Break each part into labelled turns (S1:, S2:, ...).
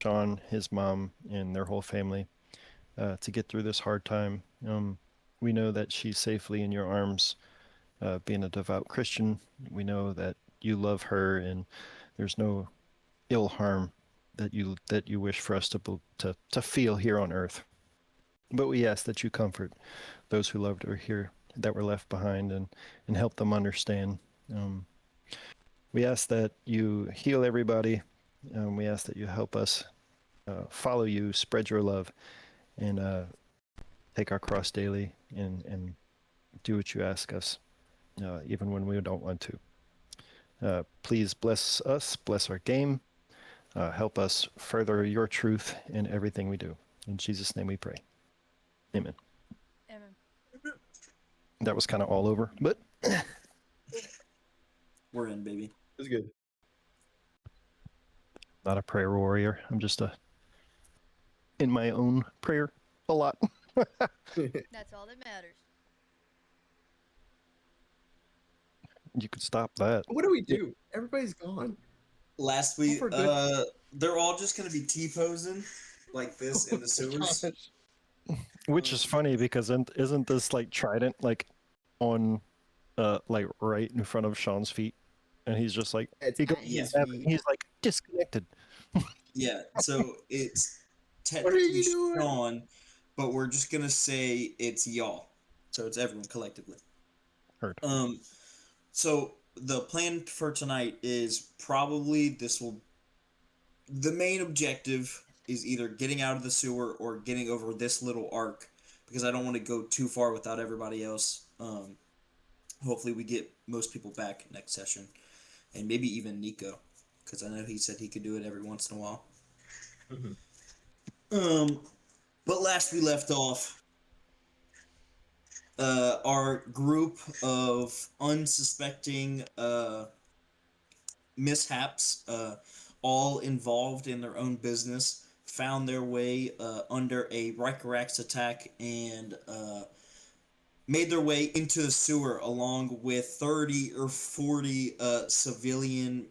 S1: Sean, his mom, and their whole family to get through this hard time. We know that she's safely in your arms, being a devout Christian. We know that you love her, and there's no ill harm that you wish for us to feel here on earth. But we ask that you comfort those who loved her here that were left behind, and help them understand. Um, we ask that you heal everybody. We ask that you help us follow you, spread your love, and take our cross daily, and do what you ask us, even when we don't want to. Please bless us, bless our game, help us further your truth in everything we do. In Jesus' name we pray. Amen.
S2: Amen.
S1: That was kind of all over, but
S3: We're in, baby.
S4: It's good.
S1: not a prayer warrior. I'm just in my own prayer a lot.
S2: That's all that matters.
S1: You could stop that.
S4: What do we do? Everybody's gone.
S3: Last week,
S4: For good.
S3: they're all just gonna be T-posing like this in the sewers.
S1: Which is funny because isn't this like trident like on like right in front of Sean's feet, and he's just like
S4: It's
S1: he goes,
S4: at
S3: Yeah.
S4: his feet.
S1: he's like disconnected.
S3: Yeah, so it's
S4: What are
S3: technically
S4: you doing?
S3: Sean, but we're just gonna say it's y'all. So it's everyone collectively.
S1: Heard.
S3: So the plan for tonight is probably the main objective is either getting out of the sewer or getting over this little arc, because I don't want to go too far without everybody else. Hopefully we get most people back next session, and maybe even Nico, because I know he said he could do it every once in a while.
S4: Mhm.
S3: But last we left off, our group of unsuspecting mishaps, all involved in their own business, found their way under a Rikerax attack and made their way into the sewer along with 30 or 40 civilian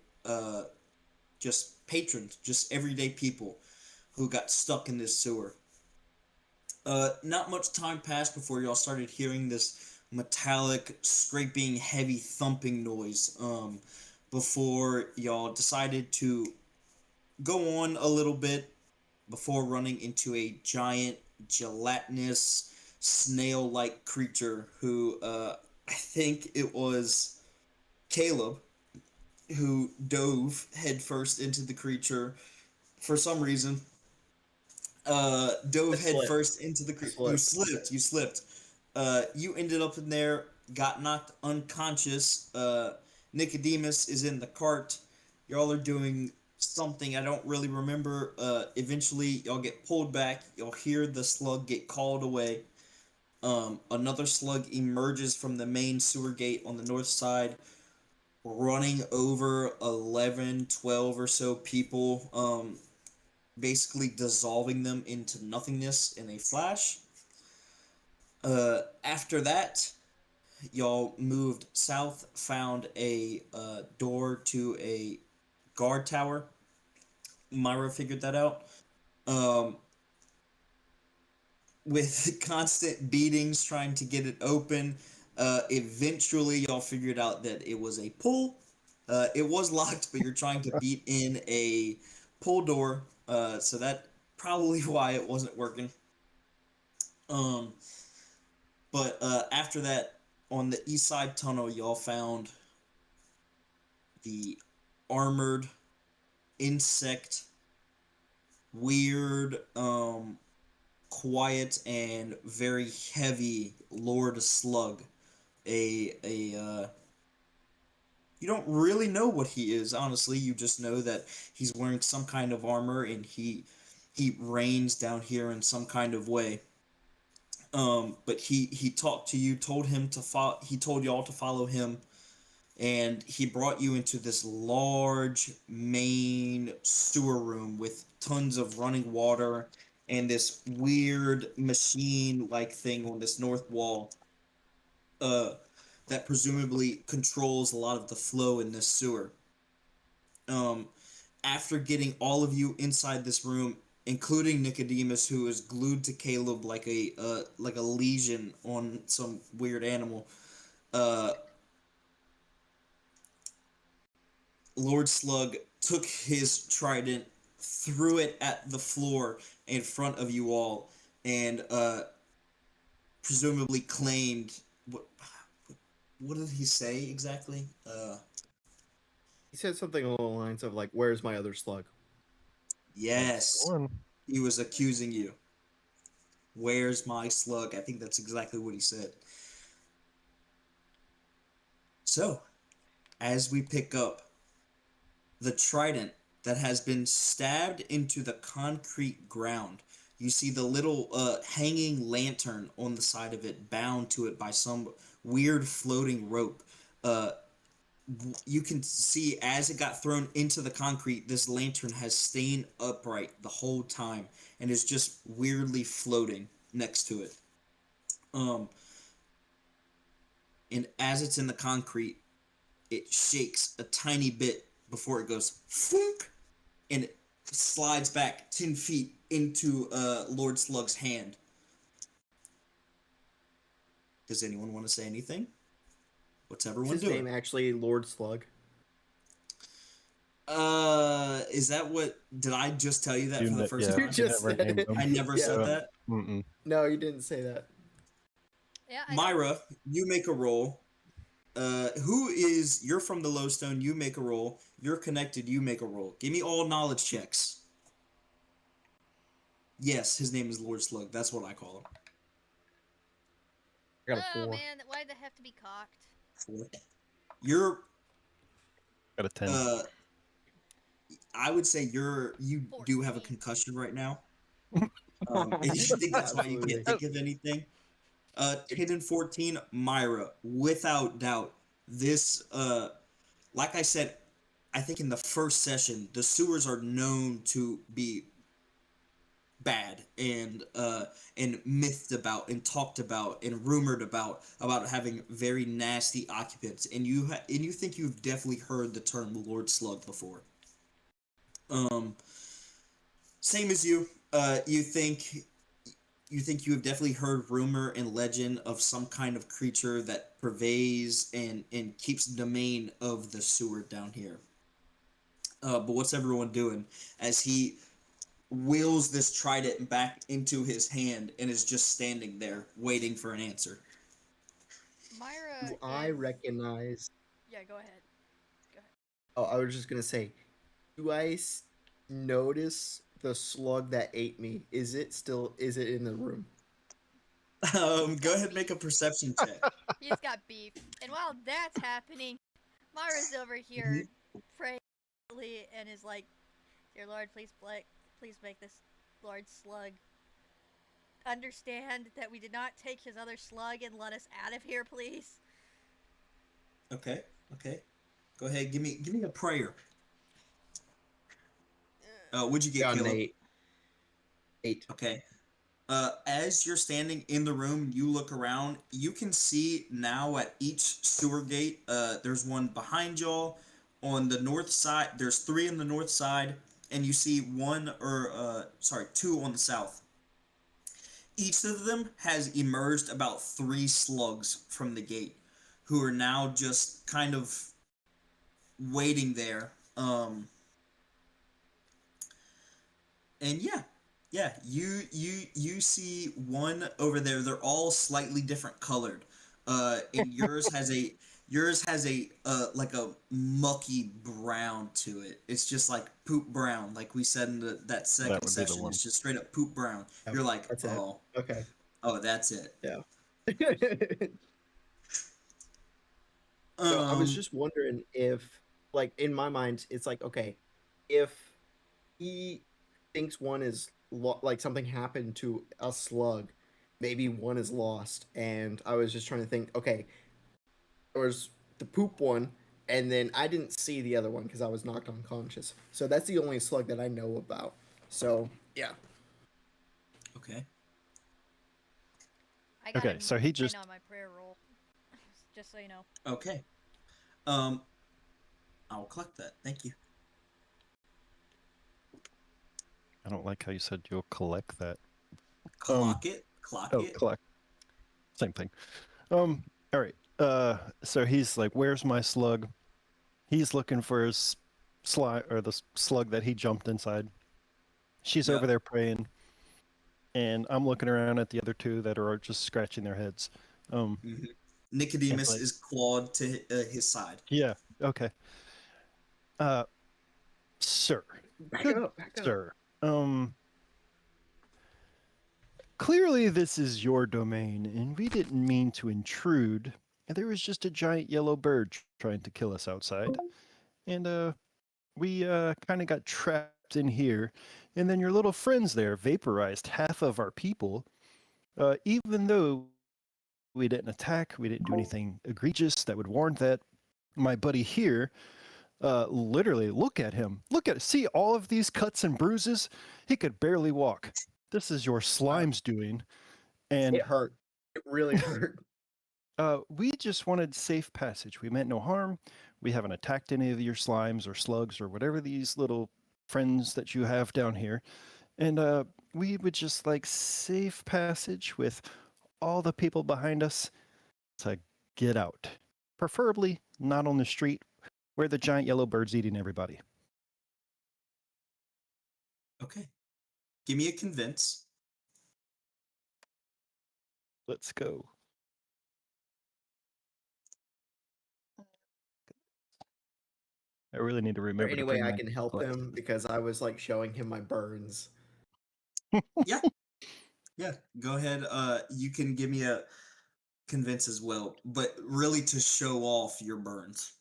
S3: just patrons, just everyday people who got stuck in this sewer. Not much time passed before y'all started hearing this metallic, scraping, heavy thumping noise. Before y'all decided to go on a little bit before running into a giant, gelatinous, snail-like creature who, I think it was Caleb, who dove headfirst into the creature for some reason. Dove
S4: I slipped.
S3: headfirst into the creature. You slipped. You slipped. You ended up in there, got knocked unconscious. Nicodemus is in the cart. Y'all are doing something I don't really remember. Eventually, y'all get pulled back. Y'all hear the slug get called away. Another slug emerges from the main sewer gate on the north side, running over 11, 12 or so people, basically dissolving them into nothingness in a flash. After that, y'all moved south, found a door to a guard tower. Myra figured that out. Um, with constant beatings trying to get it open, eventually y'all figured out that it was a pull. It was locked, but you're trying to beat in a pull door, so that probably why it wasn't working. Um, but after that, on the east side tunnel, y'all found the armored insect, weird, quiet and very heavy Lord Slug. A you don't really know what he is, honestly. You just know that he's wearing some kind of armor and he reigns down here in some kind of way. But he talked to you, told him to follow. He told y'all to follow him, and he brought you into this large main sewer room with tons of running water and this weird machine-like thing on this north wall. Uh, that presumably controls a lot of the flow in this sewer. Um, after getting all of you inside this room, including Nicodemus, who is glued to Caleb like a lesion on some weird animal, uh, Lord Slug took his trident, threw it at the floor in front of you all, and presumably claimed what did he say exactly?
S4: He said something along the lines of like, "Where's my other slug?"
S1: That's the
S3: Yes,
S1: one.
S3: he was accusing you. Where's my slug? I think that's exactly what he said. So, as we pick up the trident that has been stabbed into the concrete ground, you see the little hanging lantern on the side of it, bound to it by some weird floating rope. Uh, you can see as it got thrown into the concrete, this lantern has stayed upright the whole time and is just weirdly floating next to it. Um, and as it's in the concrete, it shakes a tiny bit before it goes foonk, and it slides back 10 feet into Lord Slug's hand. Does anyone want to say anything? What's
S4: Is
S3: everyone
S4: his
S3: doing?
S4: name actually Lord Slug?
S3: Is that what? Did I just tell you that for the first
S1: Yeah,
S4: You
S3: time?
S1: we
S4: just
S1: never
S4: said
S1: named
S4: it.
S1: them.
S3: I never
S4: Yeah.
S3: said that.
S1: Mm-mm.
S4: No, you didn't say that.
S2: Yeah, I know.
S3: Myra, you make a roll. You're from the Lowstone, you make a roll. You're connected, you make a roll. Give me all knowledge checks. Yes, his name is Lord Slug. That's what I call him.
S4: I got a
S2: Oh
S4: 4.
S2: man, why'd they have to be cocked?
S3: Four. You're,
S1: Got a 10.
S3: I would say you do have a
S2: 14.
S3: concussion right now. And you think that's why you can't
S4: Absolutely.
S3: think of anything? 10 and 14, Myra, without doubt. This, like I said, I think in the first session, the sewers are known to be bad and mythed about and talked about and rumored about having very nasty occupants, and you think you've definitely heard the term Lord Slug before. Um, Same as you. You think you have definitely heard rumor and legend of some kind of creature that pervades and keeps domain of the sewer down here. But what's everyone doing as he wheels this trident back into his hand and is just standing there waiting for an answer?
S2: Myra
S4: Do I
S2: is.
S4: recognize?
S2: Yeah, go ahead. Go ahead.
S4: Oh, I was just gonna say, do notice the slug that ate me? Is it still? Is it in the room?
S3: Go ahead and make a perception check.
S2: He's got beef. And while that's happening, Myra's over here praying and is like, "Dear Lord, please make this Lord Slug understand that we did not take his other slug and let us out of here, please."
S3: Okay, okay. Go ahead, give me a prayer. What'd you get,
S4: Got an
S3: Caleb?
S4: 8. 8.
S3: Okay. As you're standing in the room, you look around. You can see now at each sewer gate. There's one behind y'all on the north side. There's three on the north side, and you see two on the south. Each of them has emerged about three slugs from the gate, who are now just kind of waiting there. And yeah, you see one over there. They're all slightly different colored. And yours has a like a mucky brown to it. It's just like poop brown, like we said in that
S1: That
S3: second
S1: would be the
S3: session.
S1: one.
S3: It's just straight up poop brown.
S4: Oh,
S3: You're like,
S4: that's it.
S3: oh,
S4: Okay.
S3: oh, that's it.
S4: Yeah. No, I was
S3: Um,
S4: just wondering if, like, in my mind, it's like, okay, if he thinks one is like something happened to a slug, maybe one is lost. And I was just trying to think, okay, there was the poop one, and then I didn't see the other one because I was knocked unconscious. So that's the only slug that I know about. So yeah.
S3: okay.
S2: I got
S1: Okay,
S2: a
S1: so he
S2: 9
S1: just
S2: on my prayer roll. Just so you know.
S3: Okay. Um, I'll collect that. Thank you.
S1: I don't like how you said you'll collect that. Um.
S3: Clock it. Clock
S1: Oh,
S3: it.
S1: collect. Same thing. All right. So he's like, "Where's my slug?" He's looking for his slide or the slug that he jumped inside. She's over
S3: Yep.
S1: there praying, and I'm looking around at the other two that are just scratching their heads. Um,
S3: hmm
S1: and
S3: Nicodemus
S1: like,
S3: is clawed to his side.
S1: yeah, okay. Uh, sir,
S4: Back
S1: good
S4: up, back up.
S1: sir. Um, Clearly this is your domain, and we didn't mean to intrude. There was just a giant yellow bird trying to kill us outside, and we kind of got trapped in here, and then your little friends there vaporized half of our people. Even though we didn't attack, we didn't do anything egregious that would warrant that. My buddy here, literally, look at him. Look at it. See all of these cuts and bruises? He could barely walk. This is your
S4: Uh,
S1: slime's doing. And
S4: it hurt. It really hurt.
S1: we just wanted safe passage. We meant no harm. We haven't attacked any of your slimes or slugs or whatever these little friends that you have down here. And we would just like safe passage with all the people behind us to get out. Preferably not on the street where the giant yellow bird's eating everybody.
S3: Okay. Give me a convince.
S1: Let's go. I really need to
S4: Or
S1: remember to
S4: any way
S1: bring
S4: I
S1: my
S4: can help
S1: glasses.
S4: him because I was like showing him my burns.
S3: Yeah. Yeah. Go ahead. You can give me a convince as well, but really to show off your burns.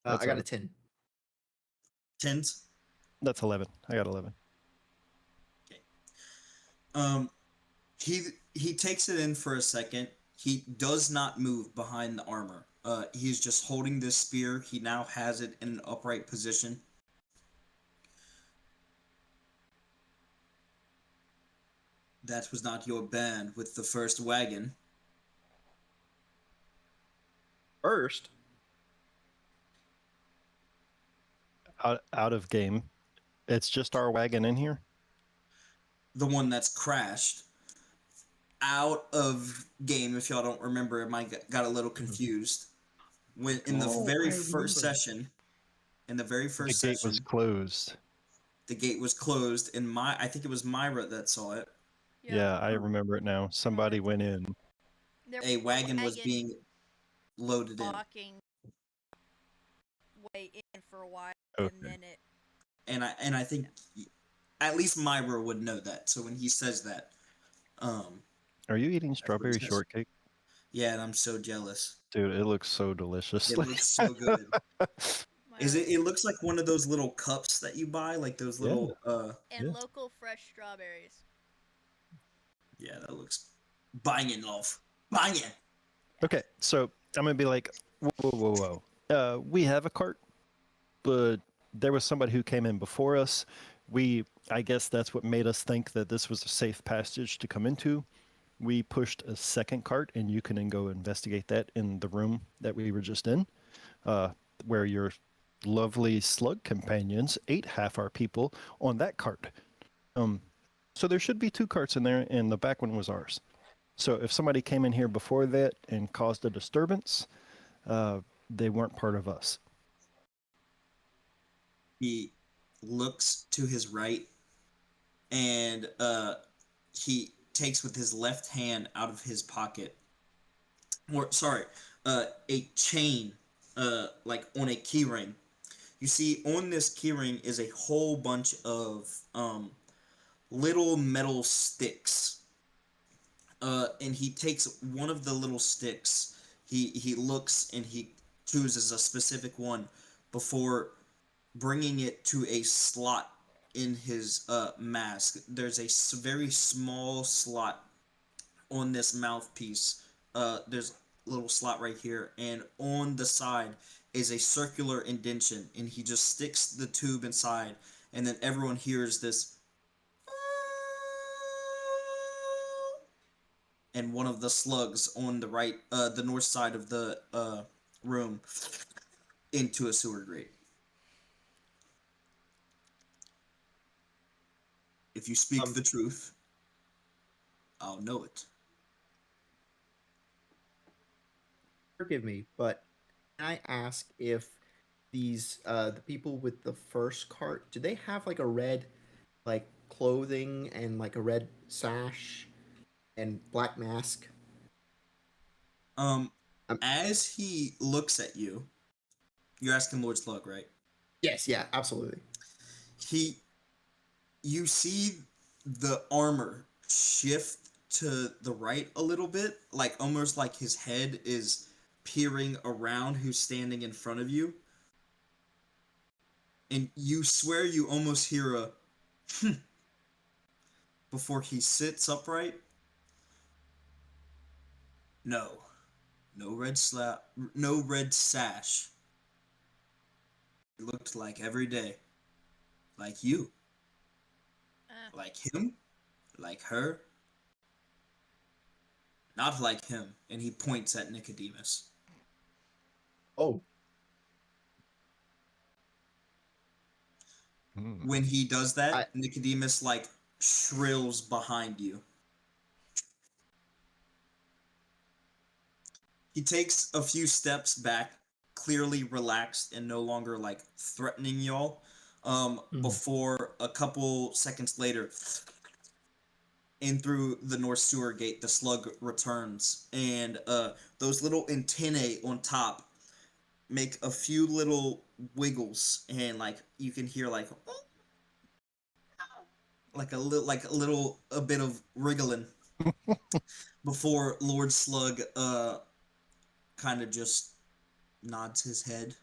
S1: That's
S4: I got a
S1: a
S4: 10.
S3: Tens.
S1: that's 11. I got 11.
S3: Okay. Um, he he takes it in for a second. He does not move behind the armor. He's just holding this spear. He now has it in an upright position. That was not your band with the first wagon.
S4: First,
S1: Out of game. It's just our wagon in here.
S3: The one that's crashed. Out of game, if y'all don't remember, it might got a little
S1: Mhm.
S3: confused. When in the
S4: oh,
S3: very
S4: I
S3: first
S4: remember.
S3: session, in the very
S1: The
S3: first
S1: gate was
S3: session,
S1: closed.
S3: the gate was closed, and I think it was Myra that saw it.
S2: Yep.
S1: Yeah, I
S3: Um,
S1: remember it now. Somebody
S2: Remember,
S1: went in.
S2: there
S3: a
S2: was a
S3: wagon was
S2: wagon
S3: being loaded in,
S2: blocking way in for a while, and
S1: Okay.
S2: then it.
S3: and I think at least Myra would know that. So when he says that, um,
S1: Are you eating
S3: that's what he
S1: strawberry
S3: says.
S1: shortcake?
S3: Yeah, and I'm so jealous.
S1: Dude, it looks so delicious.
S3: It looks so good. Is
S2: Myra,
S3: it? It looks like one of those little cups that you buy, like those
S1: Yeah,
S3: little.
S2: and
S1: yeah.
S2: local fresh strawberries.
S3: Yeah, that looks banging, love, banging.
S1: Okay, so I'm gonna be like, whoa, whoa, whoa, whoa. We have a cart, but there was somebody who came in before us. I guess that's what made us think that this was a safe passage to come into. We pushed a second cart, and you can then go investigate that in the room that we were just in, uh, where your lovely slug companions ate half our people on that cart. Um, so there should be two carts in there, and the back one was ours. So if somebody came in here before that and caused a disturbance, uh, they weren't part of us.
S3: He looks to his right, and he takes with his left hand out of his pocket, or sorry, a chain, like on a keyring. You see, on this keyring is a whole bunch of little metal sticks. And he takes one of the little sticks. He looks and he chooses a specific one before bringing it to a slot in his mask. There's a very small slot on this mouthpiece. There's a little slot right here, and on the side is a circular indentation, and he just sticks the tube inside, and then everyone hears this, and one of the slugs on the right, the north side of the room, into a sewer grate. If you speak
S4: Um,
S3: the truth, I'll know it.
S4: forgive me, but can I ask if these the people with the first cart, do they have like a red like clothing and like a red sash and black mask?
S3: Um,
S4: Um,
S3: as he looks at you, you're asking Lord Slug, right?
S4: yes, yeah, absolutely.
S3: He, you see the armor shift to the right a little bit, like almost like his head is peering around who's standing in front of you, and you swear you almost hear a before he sits upright. No, no red slap, no red sash. It looked like every day, like you,
S2: Uh,
S3: like him, like her, not like him. And he points at Nicodemus.
S4: Oh,
S1: Hmm.
S3: When he does that,
S4: I
S3: Nicodemus like shrills behind you. He takes a few steps back, clearly relaxed and no longer like threatening y'all.
S4: Mhm.
S3: Before a couple seconds later, in through the North Sewer Gate, the slug returns, and those little antennae on top make a few little wiggles, and like you can hear like a little a bit of wriggling before Lord Slug kind of just nods his head.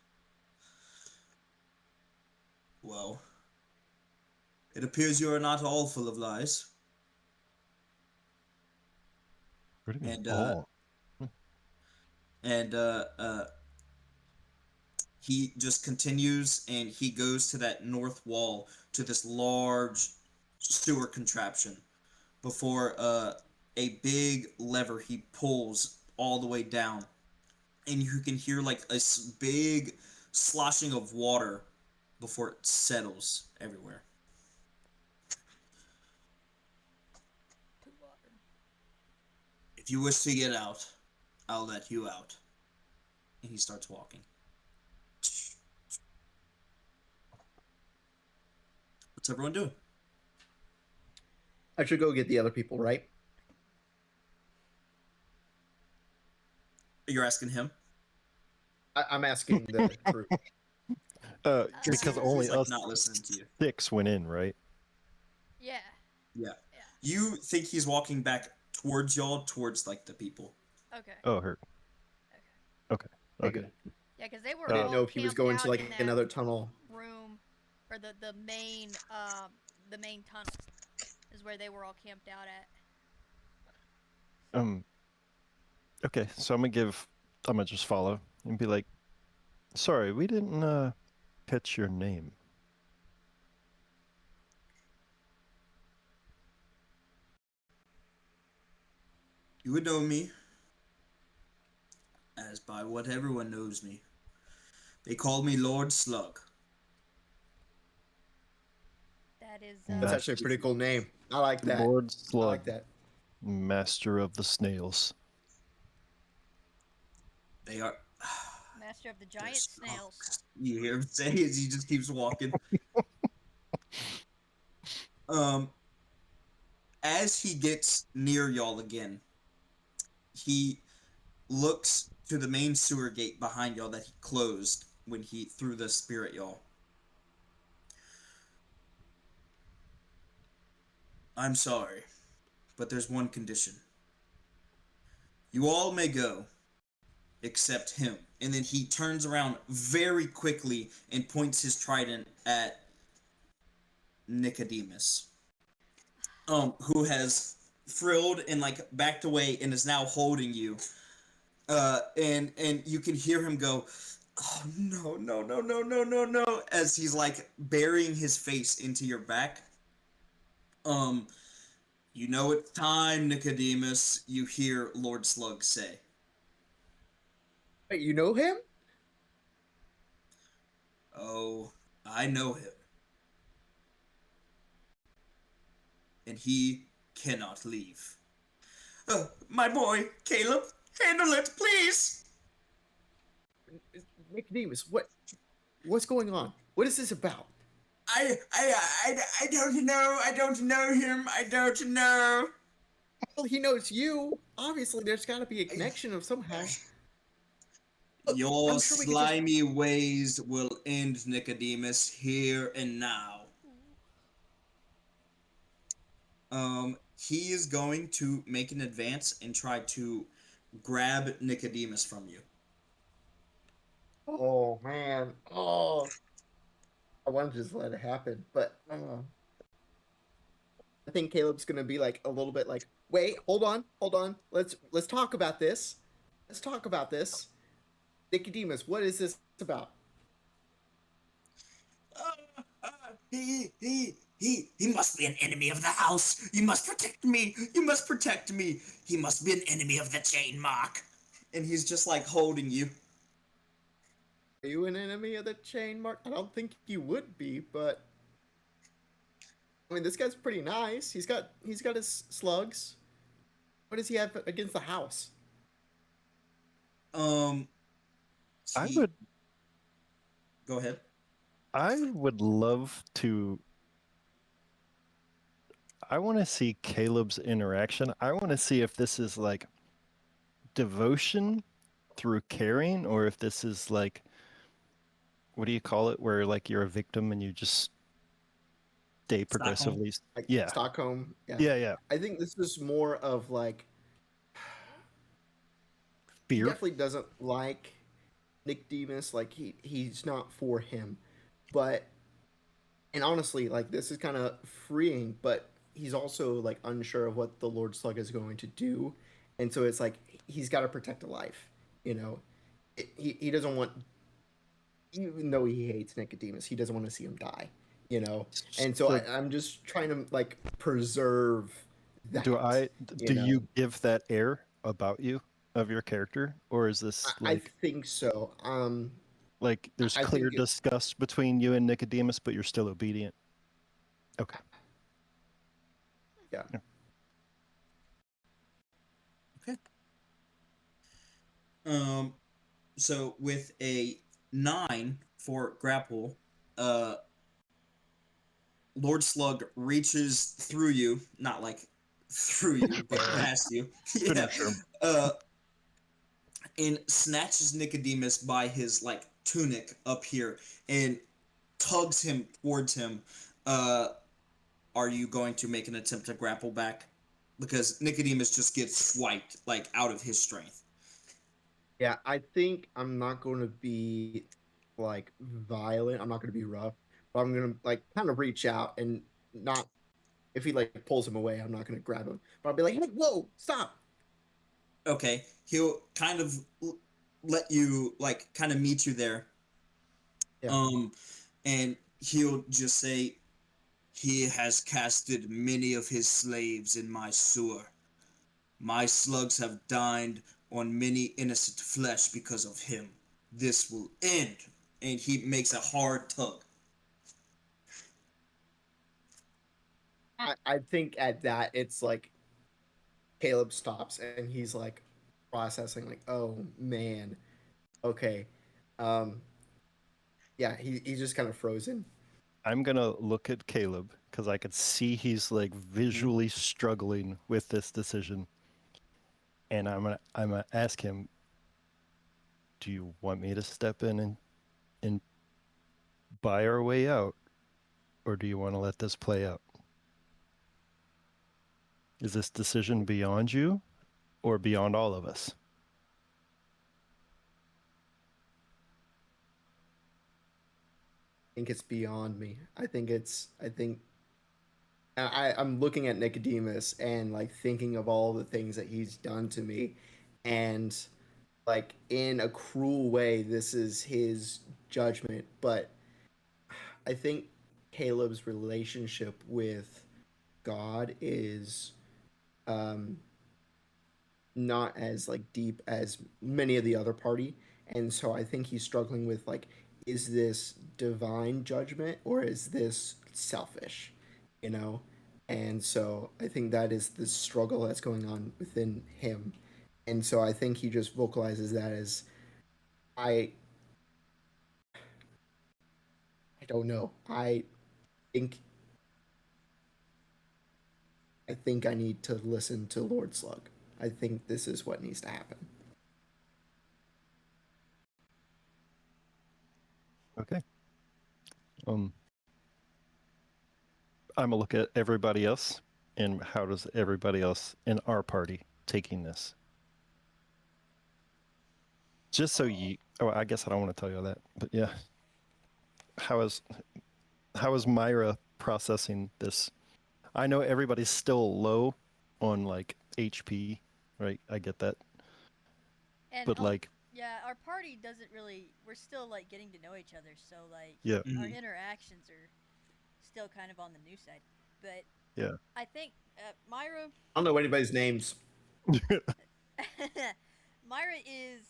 S3: Well, it appears you are not all full of lies.
S1: What do you mean
S3: And
S1: all?
S3: and he just continues and he goes to that north wall to this large sewer contraption before a big lever he pulls all the way down, and you can hear like a big sloshing of water before it settles everywhere.
S2: poo water.
S3: If you wish to get out, I'll let you out. And he starts walking. What's everyone doing?
S4: I should go get the other people, right?
S3: You're asking him?
S4: I'm asking the group.
S1: Because
S3: He's
S1: only
S3: like
S1: us
S3: not listening to you.
S1: 6 went in, right?
S2: Yeah.
S3: Yeah.
S2: Yeah.
S3: You think he's walking back towards y'all, towards like the people.
S2: Okay.
S1: Oh, her.
S2: Okay.
S1: Okay.
S4: Okay,
S1: Okay.
S4: good.
S2: Yeah, because they
S4: I
S2: were
S4: didn't
S2: all
S4: know if he was
S2: camped
S4: going to
S2: out
S4: like
S2: in that
S4: another tunnel.
S2: room, or the main tunnel is where they were all camped out at.
S1: Um. Okay. So I'm gonna just follow and be like, sorry, we didn't catch your name.
S3: You would know me as by what everyone knows me. They call me Lord Slug.
S2: That is
S4: That's
S1: Mas-
S4: actually a pretty cool name. I like that.
S1: Lord
S4: I
S1: Slug,
S4: like that.
S1: master of the snails.
S3: They are.
S2: master of the
S3: They're
S2: giant snails.
S3: skunks. You hear him say as he just keeps walking. Um, as he gets near y'all again, he looks to the main sewer gate behind y'all that he closed when he threw the spear at y'all. I'm sorry, but there's one condition. You all may go, except him. And then he turns around very quickly and points his trident at Nicodemus, who has frilled and like backed away and is now holding you. And you can hear him go, "Oh no, no, no, no, no, no, no," as he's like burying his face into your back. Um, you know it's time, Nicodemus. You hear Lord Slug say.
S4: Wait, you know him?
S3: Oh, I know him. and he cannot leave. My boy, Caleb, handle it, please.
S4: Nicodemus, what's going on? What is this about?
S3: I don't know. I don't know him. I don't know.
S4: Well, he knows you. Obviously, there's got to be a connection of somehow. Look,
S3: Your
S4: I'm sure we could just.
S3: slimy ways will end, Nicodemus, here and now. He is going to make an advance and try to grab Nicodemus from you.
S4: Oh man. Oh, I want to just let it happen, but I think Caleb's gonna be like a little bit like, wait, hold on. Let's talk about this. Let's talk about this. Nicodemus, what is this about?
S3: He must be an enemy of the house. You must protect me. You must protect me. He must be an enemy of the chain mark. And he's just like holding you.
S4: Are you an enemy of the chain mark? I don't think you would be, but I mean, this guy's pretty nice. He's got his slugs. What does he have against the house?
S3: Um,
S1: I
S3: he,
S1: would
S3: go ahead.
S1: I would love to I want to see Caleb's interaction. I want to see if this is like devotion through caring or if this is like what do you call it where like you're a victim and you just stay
S3: Stockholm.
S1: progressively
S4: Like
S1: yeah.
S4: Stockholm? Yeah.
S1: Yeah.
S4: I think this is more of like he
S1: Fear.
S4: definitely doesn't like Nick Demas. Like he's not for him, but and honestly, like this is kind of freeing. But he's also like unsure of what the Lord Slug is going to do, and so it's like he's got to protect a life. You know, he doesn't want, even though he hates Nicodemus, he doesn't want to see him die. You know, and so
S1: So
S4: I'm just trying to like preserve
S1: do
S4: that.
S1: I
S4: You
S1: do
S4: know,
S1: you give that air about you of your character or is this
S4: I think so.
S1: like there's
S4: I
S1: clear
S4: think it,
S1: disgust between you and Nicodemus but you're still obedient? Okay.
S4: yeah.
S1: Yeah.
S3: Okay. Um, so with a 9 for grapple, uh, Lord Slug reaches through you, not like through you, but past you. Yeah.
S1: Finisher.
S3: Uh, and snatches Nicodemus by his like tunic up here and tugs him towards him. Uh, are you going to make an attempt to grapple back? Because Nicodemus just gets swiped like out of his strength.
S4: Yeah, I think I'm not going to be like violent. I'm not going to be rough, but I'm going to like kind of reach out and not, if he like pulls him away, I'm not going to grab him, but I'll be like, hey, whoa, stop.
S3: Okay, he'll kind of let you like kind of meet you there.
S4: Yeah.
S3: Um, and he'll just say, "He has casted many of his slaves in my sewer. My slugs have dined on many innocent flesh because of him. This will end." And he makes a hard tug.
S4: I think at that, it's like Caleb stops and he's like processing, like, oh man, okay. Um, yeah, he's just kind of frozen.
S1: I'm gonna look at Caleb because I could see he's like
S3: Mhm.
S1: visually struggling with this decision, and I'm gonna ask him, "Do you want me to step in and buy our way out, or do you want to let this play out? Is this decision beyond you or beyond all of us?"
S4: I think it's beyond me. I think I'm looking at Nicodemus and like thinking of all the things that he's done to me, and like in a cruel way, this is his judgment. But I think Caleb's relationship with God is um, not as like deep as many of the other party, and so I think he's struggling with like, is this divine judgment or is this selfish? You know, And so I think that is the struggle that's going on within him. And so I think he just vocalizes that as I I don't know. Think I think I need to listen to Lord Slug. I think this is what needs to happen.
S1: Okay. Um, I'm gonna look at everybody else and how does everybody else in our party taking this? Just so you, oh, I guess I don't want to tell you that, but yeah, how is how is Myra processing this? I know everybody's still low on like HP, right? I get that,
S2: And
S1: but like,
S2: yeah, our party doesn't really. We're still like getting to know each other, so like
S1: yeah,
S2: our
S3: Mhm.
S2: interactions are still kind of on the new side. But
S1: yeah.
S2: I think Myra,
S4: I don't know anybody's names.
S2: Myra is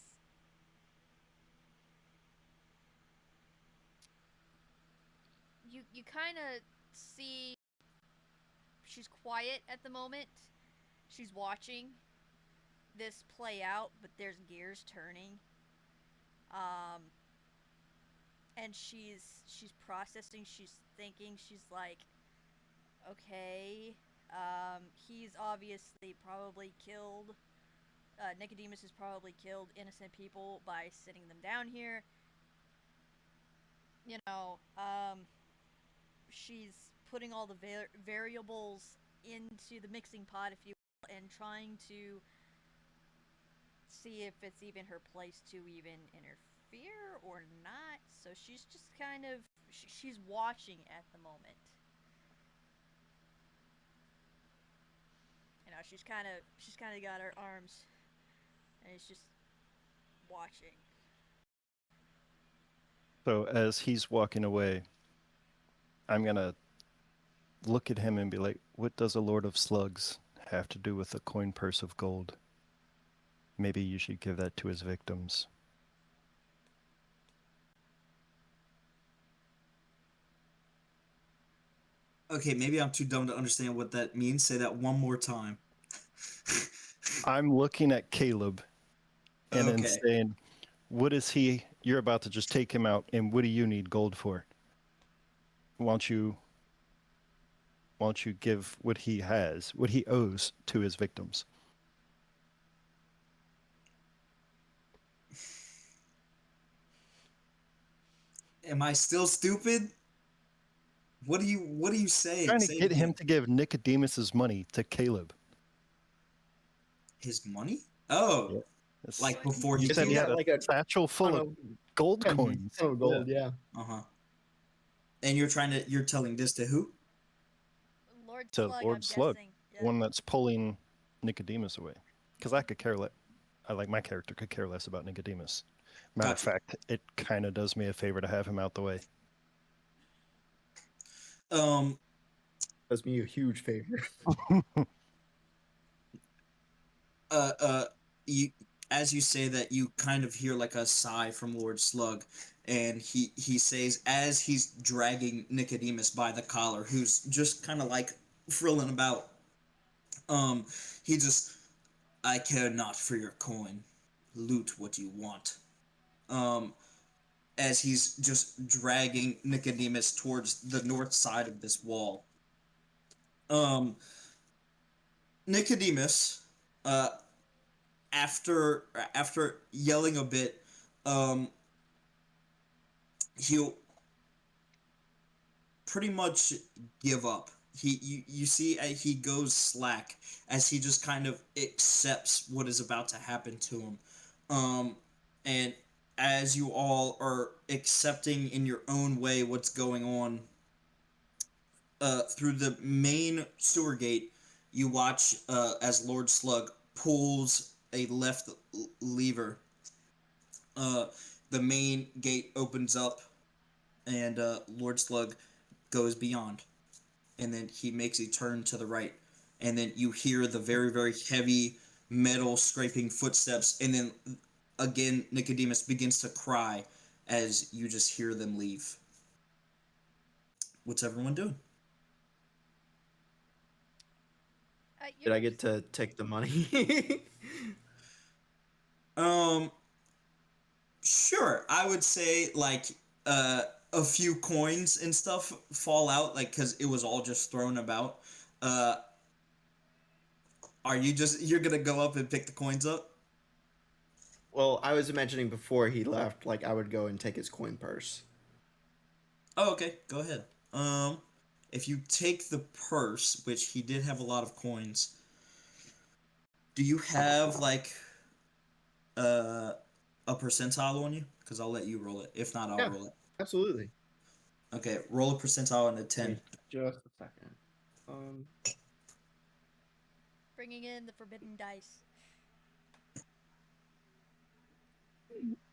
S2: you kind of see she's quiet at the moment. She's watching this play out, but there's gears turning. Um, and she's processing. She's thinking. She's like, okay, he's obviously probably killed. Nicodemus has probably killed innocent people by sitting them down here. You know, she's putting all the variables into the mixing pot, if you will, and trying to see if it's even her place to even interfere or not. So she's just kind of she's watching at the moment. You know, she's kind of got her arms and it's just watching.
S1: So as he's walking away, I'm gonna look at him and be like, "What does a Lord of Slugs have to do with a coin purse of gold? Maybe you should give that to his victims."
S3: Okay, maybe I'm too dumb to understand what that means. Say that one more time.
S1: I'm looking at Caleb and then
S3: Okay.
S1: saying, "What is he? You're about to just take him out, and what do you need gold for? Won't you? Won't you give what he has, what he owes to his victims?"
S3: Am I still stupid? What are you saying?
S1: Trying to
S3: Say it
S1: get him
S3: again.
S1: to give Nicodemus's money to Caleb.
S3: His money? Oh,
S1: Yeah. It's,
S3: like
S2: What?
S3: before
S1: you
S3: he
S1: said
S4: Isn't
S1: he
S3: kills
S1: had
S4: that
S3: him.
S1: a
S4: like a
S1: satchel full
S4: ton
S1: of
S4: of
S1: gold
S4: ton
S1: coins.
S4: of
S1: Yeah.
S4: gold? Yeah.
S3: Uh-huh. And you're telling this to who?
S2: Lord
S1: To
S2: Slug,
S1: Lord
S2: I'm
S1: Slug,
S2: guessing. Yeah.
S1: one that's pulling Nicodemus away. Because I could care less. I like my character could care less about Nicodemus. Matter of
S3: Gotcha.
S1: fact, it kind of does me a favor to have him out the way.
S3: Um
S4: Does me a huge favor.
S3: uh uh you as you say that you kind of hear like a sigh from Lord Slug, and he says as he's dragging Nicodemus by the collar, who's just kind of like frilling about. um he just, I care not for your coin, loot what you want. um as he's just dragging Nicodemus towards the north side of this wall. um Nicodemus, uh after yelling a bit, um he'll pretty much give up. You see, he goes slack as he just kind of accepts what is about to happen to him. And as you all are accepting in your own way what's going on, through the main sewer gate, you watch as Lord Slug pulls a left lever. uh, the main gate opens up, and Lord Slug goes beyond, and then he makes a turn to the right, and then you hear the very very heavy metal scraping footsteps, and then again Nicodemus begins to cry as you just hear them leave. What's everyone doing?
S2: You're
S4: Did I
S2: gonna
S4: get
S2: just
S4: to take the money?
S3: Um, sure. I would say like uh a few coins and stuff fall out like cuz it was all just thrown about. Uh are you just you're going to go up and pick the coins up?
S4: Well, I was imagining before he left, like I would go and take his coin purse.
S3: Oh, okay. Go ahead. Um if you take the purse, which he did have a lot of coins, do you have like uh a percentile on you? Cuz I'll let you roll it. If not, I'll
S4: Yeah,
S3: roll it.
S4: absolutely.
S3: Okay, roll a percentile on a
S4: Give
S3: 10.
S4: me just a second. Um,
S2: bringing in the forbidden dice.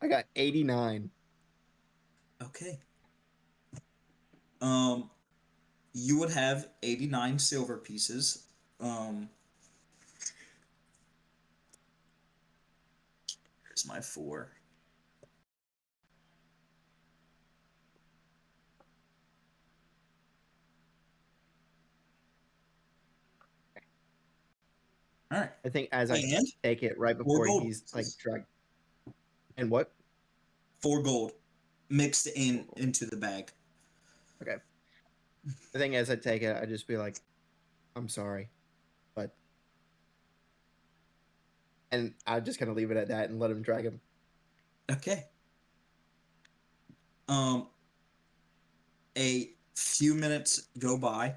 S4: I got 89.
S3: Okay. Um you would have 89 silver pieces. Um, here's my four. All right.
S4: I think as I
S3: And
S4: take it right
S3: four
S4: before
S3: gold
S4: he's like
S3: pieces.
S4: drag. And what?
S3: Four gold mixed
S4: Four
S3: in
S4: gold.
S3: into the bag.
S4: Okay. I think as I take it, I just be like, I'm sorry, but and I just kind of leave it at that and let him drag him.
S3: Okay. Um, a few minutes go by.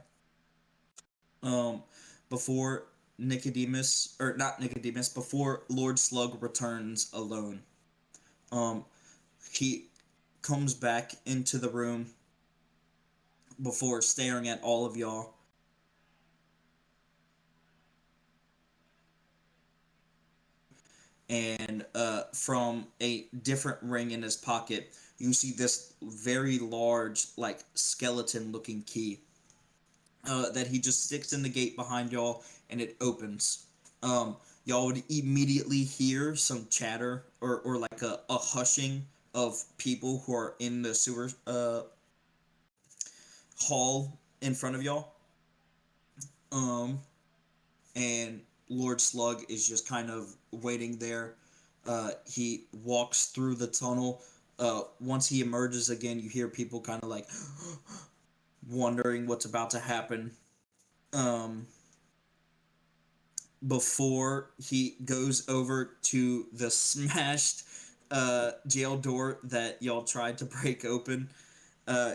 S3: Um, before Nicodemus, or not Nicodemus, before Lord Slug returns alone. Um, he comes back into the room before staring at all of y'all. And from a different ring in his pocket, you see this very large, like skeleton-looking key that he just sticks in the gate behind y'all, and it opens. Y'all would immediately hear some chatter or like a hushing of people who are in the sewer hall in front of y'all. Um, and Lord Slug is just kind of waiting there. He walks through the tunnel. Once he emerges again, you hear people kind of like wondering what's about to happen. Um, before he goes over to the smashed jail door that y'all tried to break open,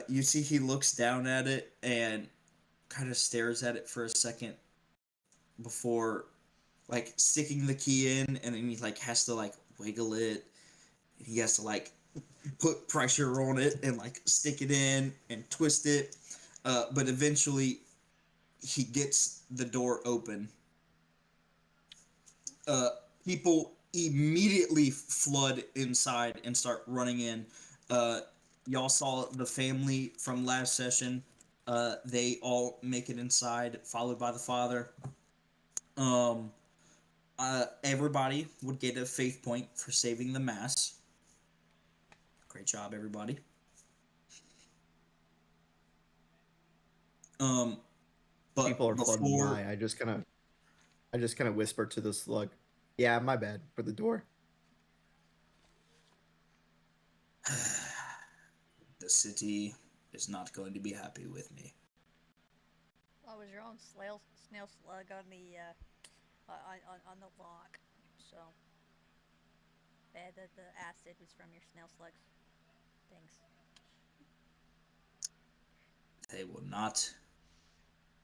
S3: you see he looks down at it and kind of stares at it for a second before like sticking the key in, and then he like has to like wiggle it. He has to like put pressure on it and like stick it in and twist it. But eventually he gets the door open. uh, People immediately flood inside and start running in. Uh, y'all saw the family from last session. They all make it inside, followed by the father. Um, Everybody would get a faith point for saving the mass. Great job, everybody. Um,
S4: People
S3: but
S4: are flooding
S3: before
S4: by. I just kind of whisper to the slug, "Yeah, my bad for the door."
S3: the city is not going to be happy with me.
S2: Well, it was your own snail slug on the on the lock. So bad that the acid was from your snail slugs. Thanks.
S3: They will not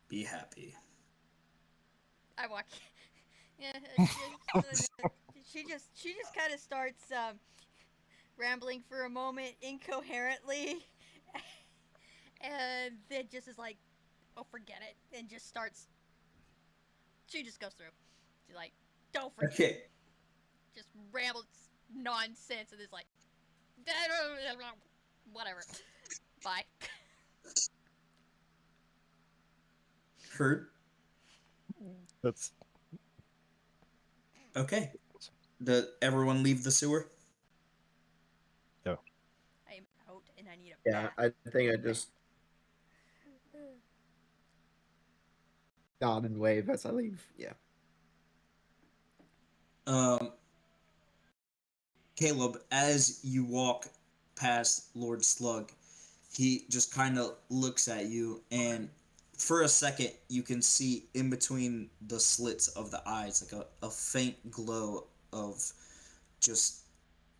S3: be happy.
S2: I walk. Yeah, she just kind of starts rambling for a moment incoherently, and then just is like, "Oh, forget it," and just starts. She just goes through. She's like, "Don't forget it."
S3: Okay.
S2: Just rambles nonsense, and is like, whatever. Bye.
S3: Heard.
S1: That's
S3: Okay. Does everyone leave the sewer?
S1: yeah.
S2: I'm out, and I need a
S4: Yeah,
S2: bath.
S4: I think I just nod and wave as I leave. Yeah.
S3: Um, Caleb, as you walk past Lord Slug, he just kind of looks at you, and for a second, you can see in between the slits of the eyes, like a faint glow of just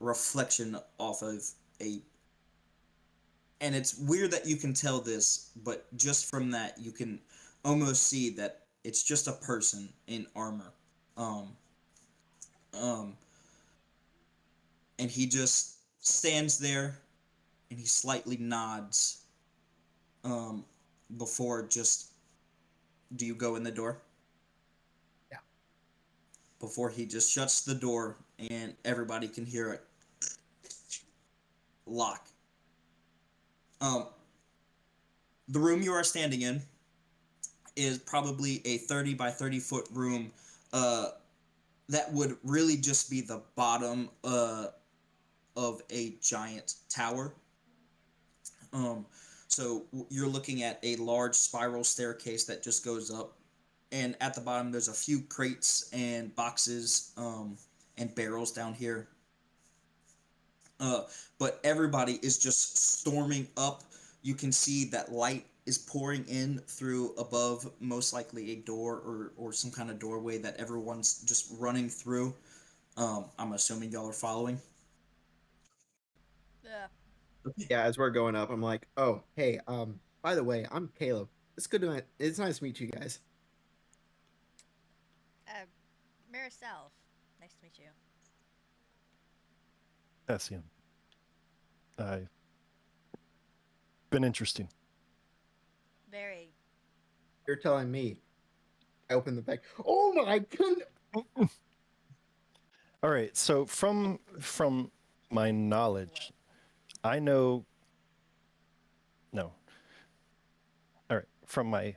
S3: reflection off of a. And it's weird that you can tell this, but just from that, you can almost see that it's just a person in armor. Um, um, and he just stands there and he slightly nods um, before just do you go in the door
S4: Yeah.
S3: before he just shuts the door and everybody can hear it lock. um, the room you are standing in is probably a 30 by 30-foot room that would really just be the bottom of a giant tower. um, so you're looking at a large spiral staircase that just goes up, and at the bottom there's a few crates and boxes and barrels down here. Uh, but everybody is just storming up. You can see that light is pouring in through above, most likely a door or some kind of doorway that everyone's just running through. I'm assuming y'all are following.
S2: Yeah.
S3: Okay.
S4: Yeah, as we're going up, I'm like, oh, hey, by the way, I'm Caleb. It's nice to meet you guys.
S2: Uh, Maricel, nice to meet you.
S1: Cassian. I've been interesting.
S2: Very.
S4: You're telling me. I open the bag. Oh my goodness.
S1: All right. So from my knowledge, I know. No. All right. From my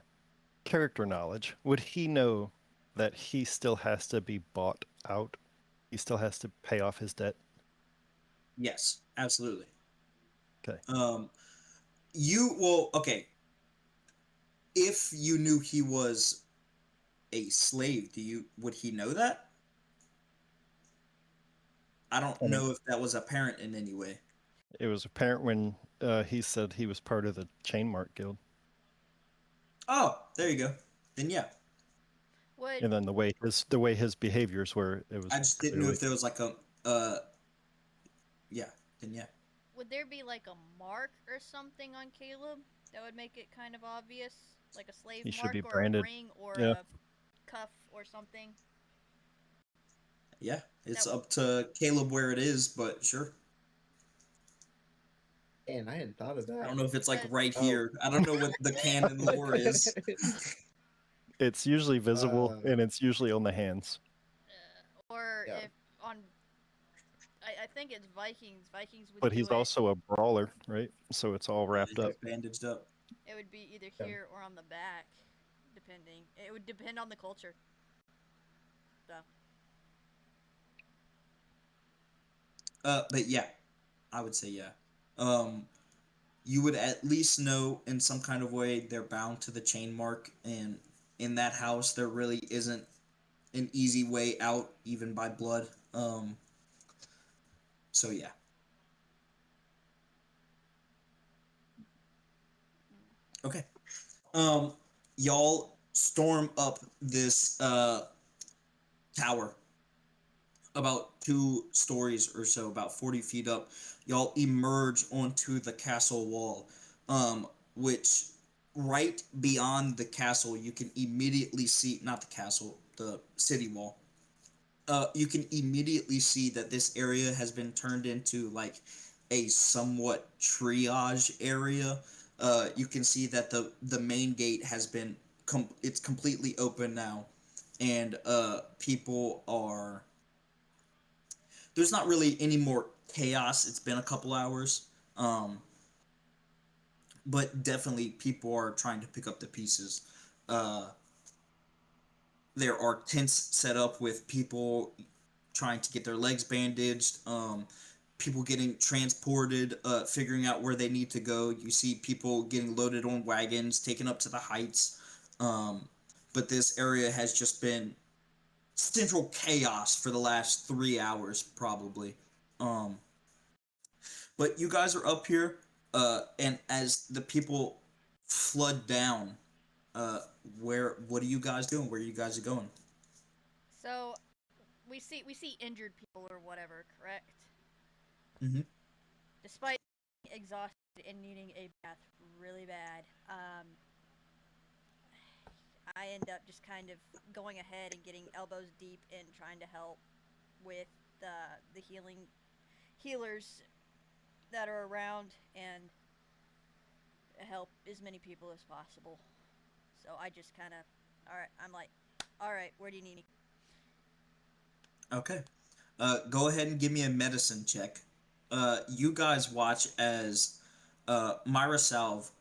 S1: character knowledge, would he know that he still has to be bought out? He still has to pay off his debt.
S3: Yes, absolutely.
S1: Okay.
S3: Um, you well, okay. If you knew he was a slave, do you would he know that? I don't
S1: I mean,
S3: know if that was apparent in any way.
S1: it was apparent when he said he was part of the Chain Mark Guild,
S3: Oh, there you go. Then yeah,
S2: Would
S1: and then the way his behaviors were, it was
S3: I just didn't know
S1: clearly
S3: if there was like a uh yeah. Then yeah.
S2: would there be like a mark or something on Caleb that would make it kind of obvious, like a slave
S1: he should
S2: mark
S1: be
S2: or a
S1: branded.
S2: ring or
S1: Yeah,
S2: a cuff or something?
S3: Yeah, it's
S2: That
S3: up to Caleb where it is, but sure.
S4: And I hadn't thought of
S3: I
S4: that.
S3: don't know if it's like
S2: because
S3: right
S4: Oh.
S3: here. I don't know what the canon lore is.
S1: it's usually visible,
S4: uh,
S1: and it's usually on the hands.
S2: or
S4: yeah.
S2: if on I think it's Vikings. Vikings would
S1: But
S2: do
S1: he's
S2: it.
S1: also a brawler, right? So it's all
S3: Yeah,
S1: wrapped
S3: he's
S1: up.
S3: just bandaged up.
S2: It would be either
S4: Yeah.
S2: here or on the back, depending. It would depend on the culture. So
S3: But yeah, I would say yeah. Um, you would at least know in some kind of way they're bound to the chain mark, and in that house there really isn't an easy way out, even by blood. So yeah. Okay. Um, y'all storm up this tower about 2 stories or so, about 40 feet up. Y'all emerge onto the castle wall, which right beyond the castle, you can immediately see, not the castle, the city wall. You can immediately see that this area has been turned into like a somewhat triage area. You can see that the main gate has been it's completely open now, and people are there's not really any more chaos. It's been a couple hours, um, but definitely people are trying to pick up the pieces. Uh, there are tents set up with people trying to get their legs bandaged. People getting transported, figuring out where they need to go. You see people getting loaded on wagons, taken up to the heights. Um, but this area has just been central chaos for the last 3 hours, probably. Um, but you guys are up here, and as the people flood down, uh, what are you guys doing? Where are you guys going?
S2: So we see injured people or whatever, correct?
S3: Mm-hmm.
S2: Despite being exhausted and needing a bath really bad, I end up just kind of going ahead and getting elbows deep and trying to help with the healers that are around and help as many people as possible. So I just kind of, all right, I'm like, all right, where do you need me?
S3: Okay. Go ahead and give me a medicine check. You guys watch as Myra Salve,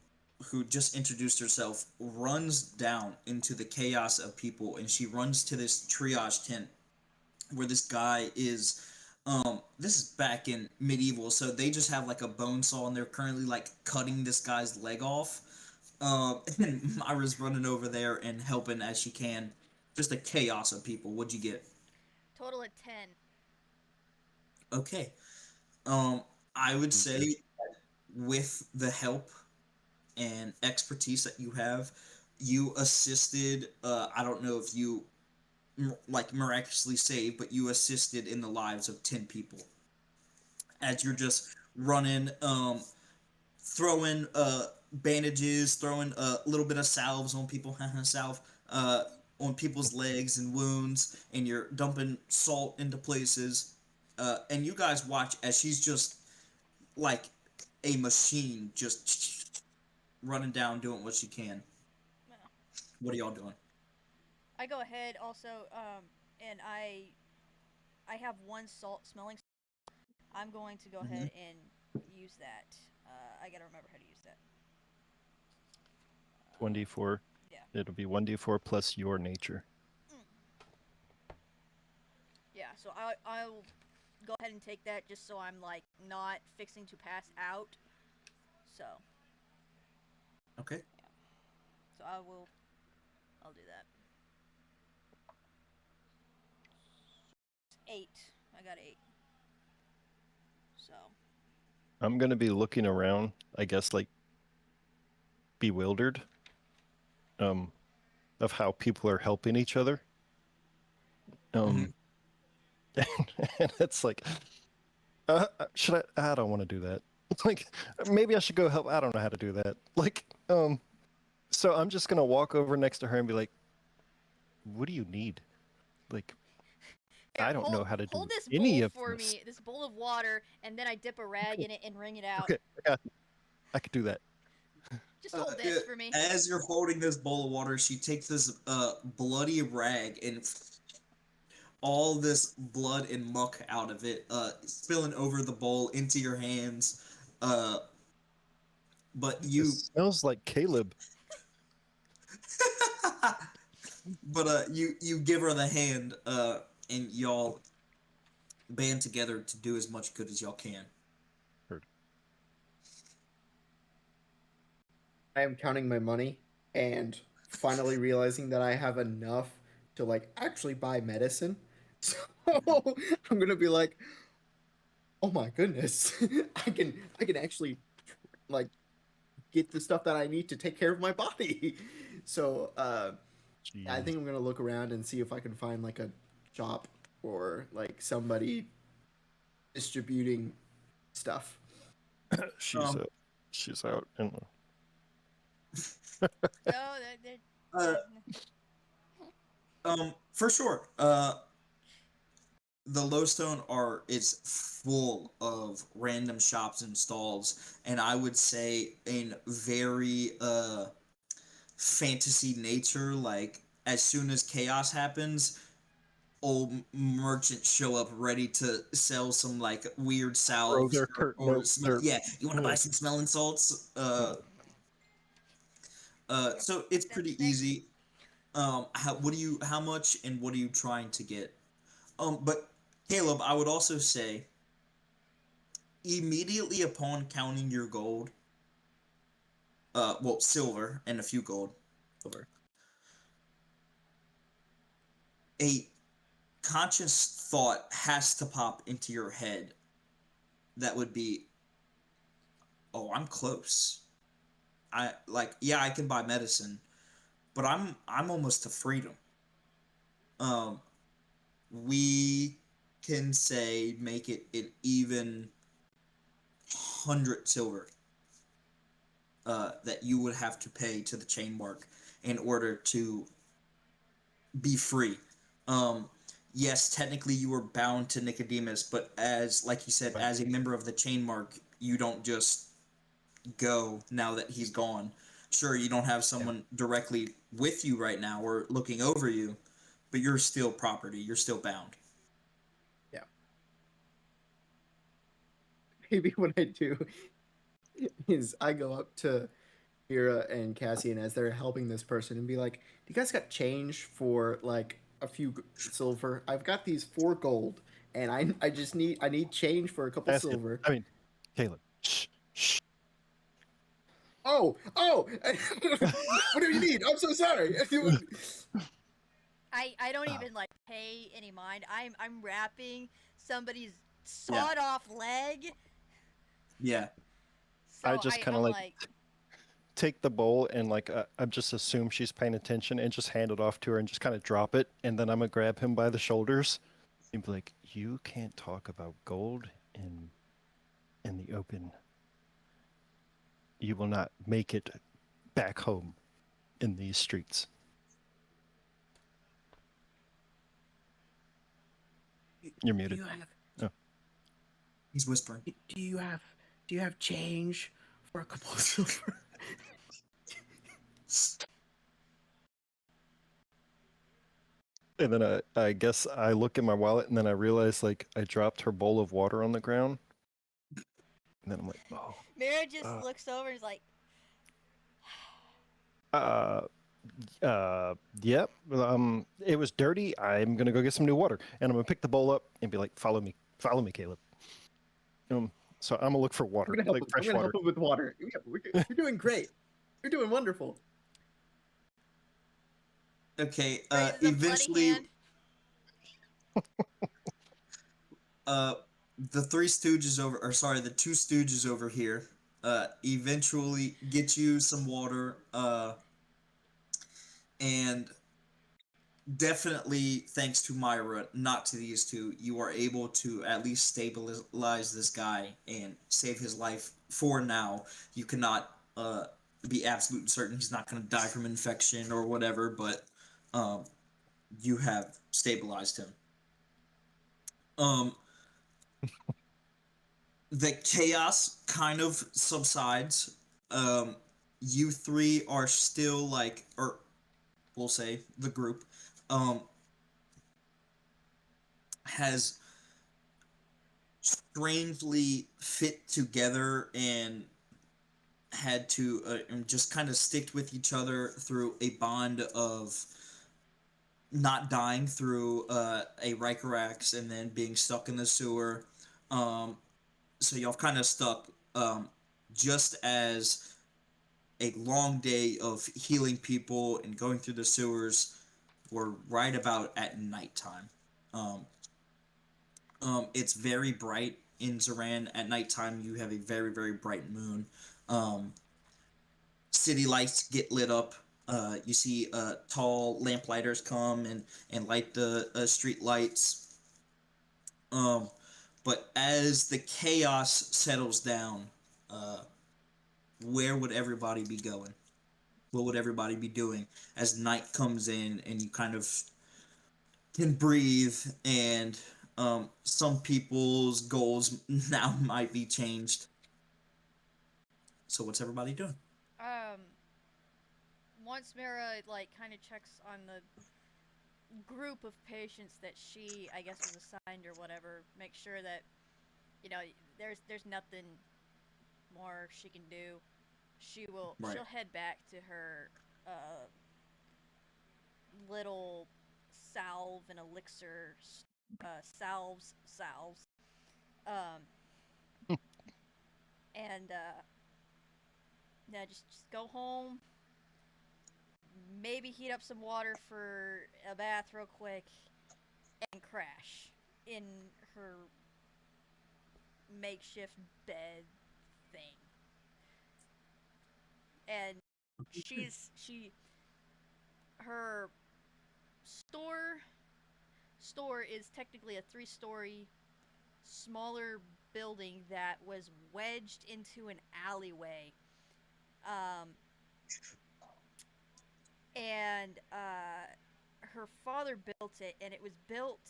S3: who just introduced herself, runs down into the chaos of people, and she runs to this triage tent where this guy is. This is back in medieval, so they just have like a bone saw, and they're currently like cutting this guy's leg off. And Myra's running over there and helping as she can. Just a chaos of people. What'd you get?
S2: Total at 10.
S3: Okay. Um, I would
S1: I'm
S3: say
S1: good.
S3: with the help and expertise that you have, you assisted. I don't know if you like miraculously saved, but you assisted in the lives of 10 people as you're
S2: Okay.
S3: just running, throwing bandages, throwing a little bit of salves on people, salve, uh, on people's legs and wounds, and you're dumping salt into places. And you guys watch as she's just like a machine, just running down, doing what she can.
S2: Well,
S3: What are y'all doing?
S2: I go ahead also, and I have one salt smelling. I'm going to go
S3: Mm-hmm.
S2: ahead and use that. I gotta remember how to use that.
S1: 1d4.
S2: Yeah.
S1: It'll be 1d4 plus your nature.
S2: Mm. Yeah. So I'll go ahead and take that just so I'm like not fixing to pass out. So
S3: Okay.
S2: yeah. So I'll do that. 8. I got 8. So
S1: I'm going to be looking around, I guess, like bewildered um, of how people are helping each other.
S3: Mm-hmm.
S1: Um, and it's like, should I? I don't want to do that. Like, maybe I should go help. I don't know how to do that. Like, so I'm just gonna walk over next to her and be like, "What do you need?" Like,
S2: here,
S1: I don't know
S2: hold
S1: how to
S2: hold
S1: do
S2: this
S1: any
S2: bowl
S1: of
S2: for
S1: this.
S2: me. This bowl of water, and then I dip a rag in it and wring it out.
S1: Okay, I could do that.
S2: Just hold this for me.
S3: As you're holding this bowl of water, she takes this bloody rag and all this blood and muck out of it, spilling over the bowl into your hands. Uh, but you,
S1: This smells like Caleb.
S3: you give her the hand, and y'all band together to do as much good as y'all can.
S1: Heard.
S4: I am counting my money and finally realizing that I have enough to like actually buy medicine. So I'm gonna be like, oh my goodness, I can actually like get the stuff that I need to take care of my body. So I
S1: Jeez,
S4: think I'm gonna look around and see if I can find like a shop or like somebody distributing stuff.
S1: she's
S3: Um,
S1: out. She's out, and
S2: No,
S3: uh,
S2: yeah.
S3: for sure. The Lowstone are is full of random shops and stalls, and I would say in very fantasy nature. Like as soon as chaos happens, old merchants show up ready to sell some like weird
S1: throw
S3: salves
S1: their
S3: or
S1: no, their
S3: yeah. You want to buy
S1: uh,
S3: some smelling salts?
S2: Yep.
S3: So it's pretty
S2: Thanks.
S3: easy. How much and what are you trying to get? But Caleb, I would also say immediately upon counting your gold, well, silver and a few gold, silver. a conscious thought has to pop into your head that would be, oh, I'm close. I like, yeah, I can buy medicine, but I'm almost to freedom. Um, we can say make it an even 100 silver that you would have to pay to the chain mark in order to be free. Um, yes, technically you were bound to Nicodemus, but as like you said,
S1: Right.
S3: as a member of the chain mark, you don't just go now that he's gone. Sure, you don't have
S1: Yeah.
S3: someone directly with you right now or looking over you, but you're still property. You're still bound.
S4: Yeah. Maybe what I do is I go up to Mira and Cassian as they're helping this person and be like, "Do you guys got change for like a few silver? I've got these 4 gold, and I just need change for a couple
S1: Ask it.
S4: silver."
S1: I mean, Caleb. Shh. Shh.
S4: Oh, what do you need? I'm so sorry.
S2: I don't
S1: Uh,
S2: even like pay any mind. I'm wrapping somebody's
S3: Yeah,
S2: sawed off leg.
S3: yeah.
S1: I
S2: So
S1: just kind of
S2: I'm
S1: like
S2: like,
S1: take the bowl and like I just assume she's paying attention and just hand it off to her and just kind of drop it, and then I'm gonna grab him by the shoulders and be like, "You can't talk about gold in the open. You will not make it back home in these streets." You're
S4: Do
S1: muted.
S4: you have
S1: Oh,
S3: He's whispering.
S4: do you have do you have change for a couple of silver?
S1: and then I guess I look in my wallet and then I realize like I dropped her bowl of water on the ground, and then I'm like, "Oh,
S2: Mira just
S1: uh,
S2: looks over and is like,
S1: uh, yep. It was dirty. I'm gonna go get some new water, and I'm gonna pick the bowl up and be like, follow me, Caleb." Um, so I'm gonna look for
S4: I'm
S1: water,
S4: gonna help
S1: like
S4: him. I'm
S1: fresh
S4: gonna
S1: water.
S4: help him with water. Yeah, you're doing great. You're doing wonderful.
S3: Okay.
S2: raises a bloody
S3: Eventually,
S2: hand.
S3: uh, the Three Stooges over, or sorry, the Two Stooges over here, eventually get you some water. And definitely thanks to Myra, not to these two, you are able to at least stabilize this guy and save his life for now. You cannot be absolute certain he's not going to die from infection or whatever, but um, you have stabilized him. Um, the chaos kind of subsides. Um, you three are still like, or we'll say the group, um, has strangely fit together and had to just kind of stick with each other through a bond of not dying through a Rykorax and then being stuck in the sewer. Um, so y'all kind of stuck just as a long day of healing people and going through the sewers were right about at nighttime. Um, it's very bright in Zoran at nighttime. You have a very very bright moon. Um, City lights get lit up. You see tall lamplighters come and light the street lights. Um, but as the chaos settles down, uh, where would everybody be going? What would everybody be doing as night comes in and you kind of can breathe and some people's goals now might be changed. So what's everybody doing?
S2: Um, once Mira like kind of checks on the group of patients that she I guess was assigned or whatever, make sure that you know there's nothing more she can do.
S3: Right.
S2: She'll head back to her uh, little salve and elixir salves um, and yeah just go home, maybe heat up some water for a bath real quick, and crash in her makeshift bed thing. And she her store store is technically a 3-story smaller building that was wedged into an alleyway. Um, and her father built it, and it was built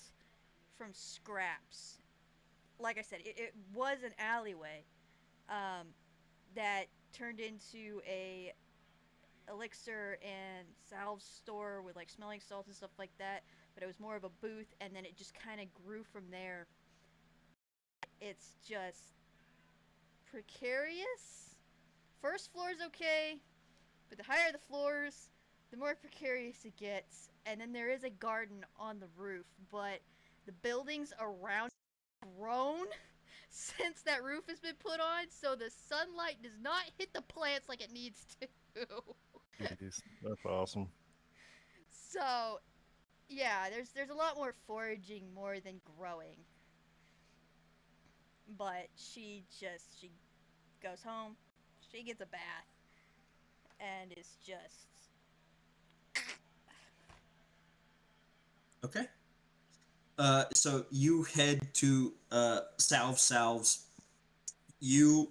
S2: from scraps. Like I said, it was an alleyway um, that turned into a elixir and salve store with like smelling salts and stuff like that. But it was more of a booth, and then it just kind of grew from there. It's just precarious. First floor is okay, but the higher the floors, the more precarious it gets. And then there is a garden on the roof, but the buildings around grown since that roof has been put on, so the sunlight does not hit the plants like it needs to.
S1: Jeez, that's awesome.
S2: So, yeah, there's a lot more foraging more than growing. But she goes home, she gets a bath, and is just
S3: Okay. So you head to Salve's. You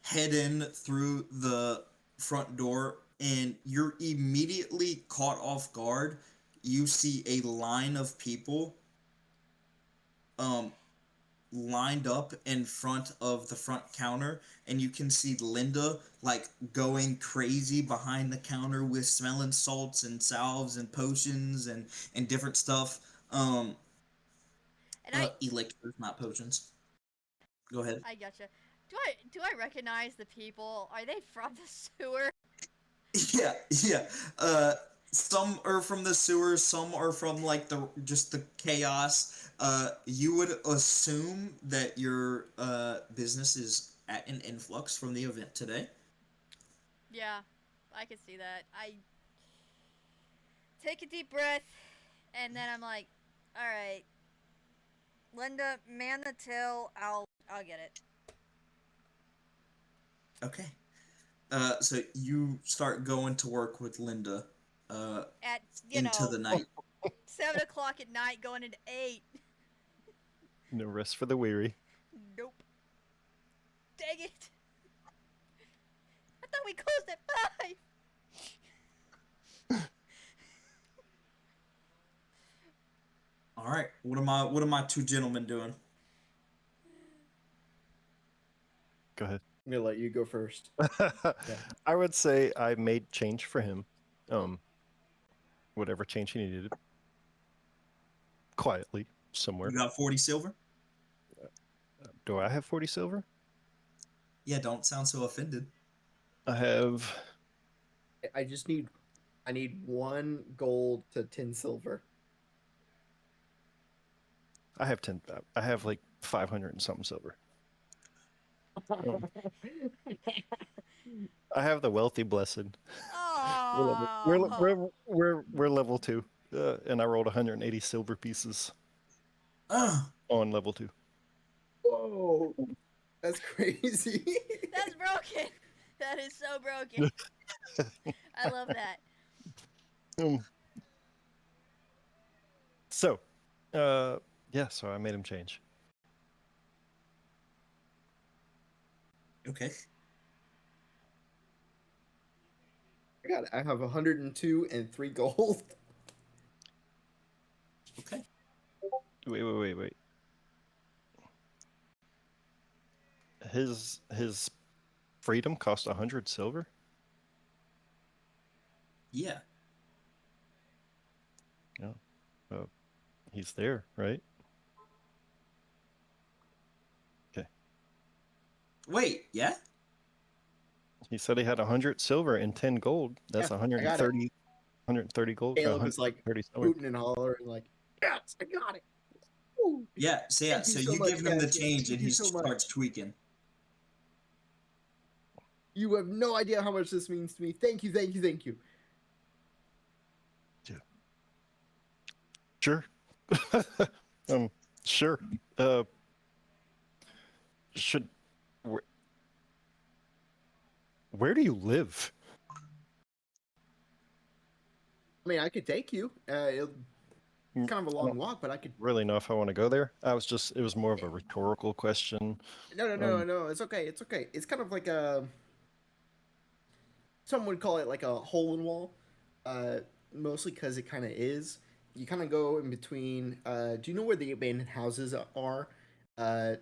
S3: head in through the front door, and you're immediately caught off guard. You see a line of people um lined up in front of the front counter, and you can see Linda like going crazy behind the counter with smelling salts and salves and potions and different stuff.
S2: and I
S3: Elixirs, not potions. Go ahead.
S2: I gotcha. Do I recognize the people? Are they from the sewer?
S3: Yeah, yeah. Some are from the sewers, some are from like the chaos. You would assume that your business is at an influx from the event today.
S2: Yeah, I can see that. I take a deep breath, and then I'm like, all right, Linda, man the till. I'll get it.
S3: Okay. So you start going to work with Linda, uh,
S2: At
S3: into the night.
S2: 7 o'clock at night, going into 8.
S1: No rest for the weary.
S2: Nope. Dang it! I thought we closed at 5.
S3: All right. What am I two gentlemen doing?
S1: Go ahead.
S4: I'm gonna let you go first.
S1: I would say I made change for him. Whatever change he needed. Quietly, somewhere.
S3: You got 40 silver?
S1: Do I have 40 silver?
S3: Yeah, don't sound so offended.
S1: I have.
S4: I need 1 gold to 10 silver.
S1: I have 10. I have like 500 and something silver. I have the wealthy blessed.
S2: Oh.
S1: We're level 2, and I rolled 180 silver pieces
S3: Ugh.
S1: on level 2.
S4: Whoa, that's crazy.
S2: That's broken. That is so broken. I love that.
S1: So, yeah. So I made him change.
S3: Okay.
S4: I got it. I have 102 and 3 gold.
S3: Okay.
S1: Wait. His freedom cost 100 silver.
S3: Yeah.
S1: Yeah. He's there, right? Okay.
S3: Wait, yeah?
S1: He said he had 100 silver and 10 gold. That's
S4: Yeah,
S1: 130 gold.
S4: Caleb is like
S1: 130 silver.
S4: hooting and hollering like, yes, I got it. Woo.
S3: Yeah, so
S4: Thank you
S3: so
S4: so
S3: you
S4: much,
S3: give him the
S4: guys.
S3: change
S4: Thank
S3: and
S4: you
S3: he
S4: so much.
S3: starts tweaking.
S4: You have no idea how much this means to me. Thank you.
S1: Sure. um, sure. Uh, should where, where do you live?
S4: I mean, I could take you. It's
S1: Mm,
S4: kind of a
S1: I
S4: long
S1: don't
S4: walk, but I could.
S1: really know if I want to go there. It was more of a rhetorical question.
S4: No, no, no,
S1: Um,
S4: no. It's okay. It's okay. It's kind of like a. Some would call it like a hole in wall, uh, mostly because it kind of is. You kind of go in between. Do you know where the abandoned houses are? Uh,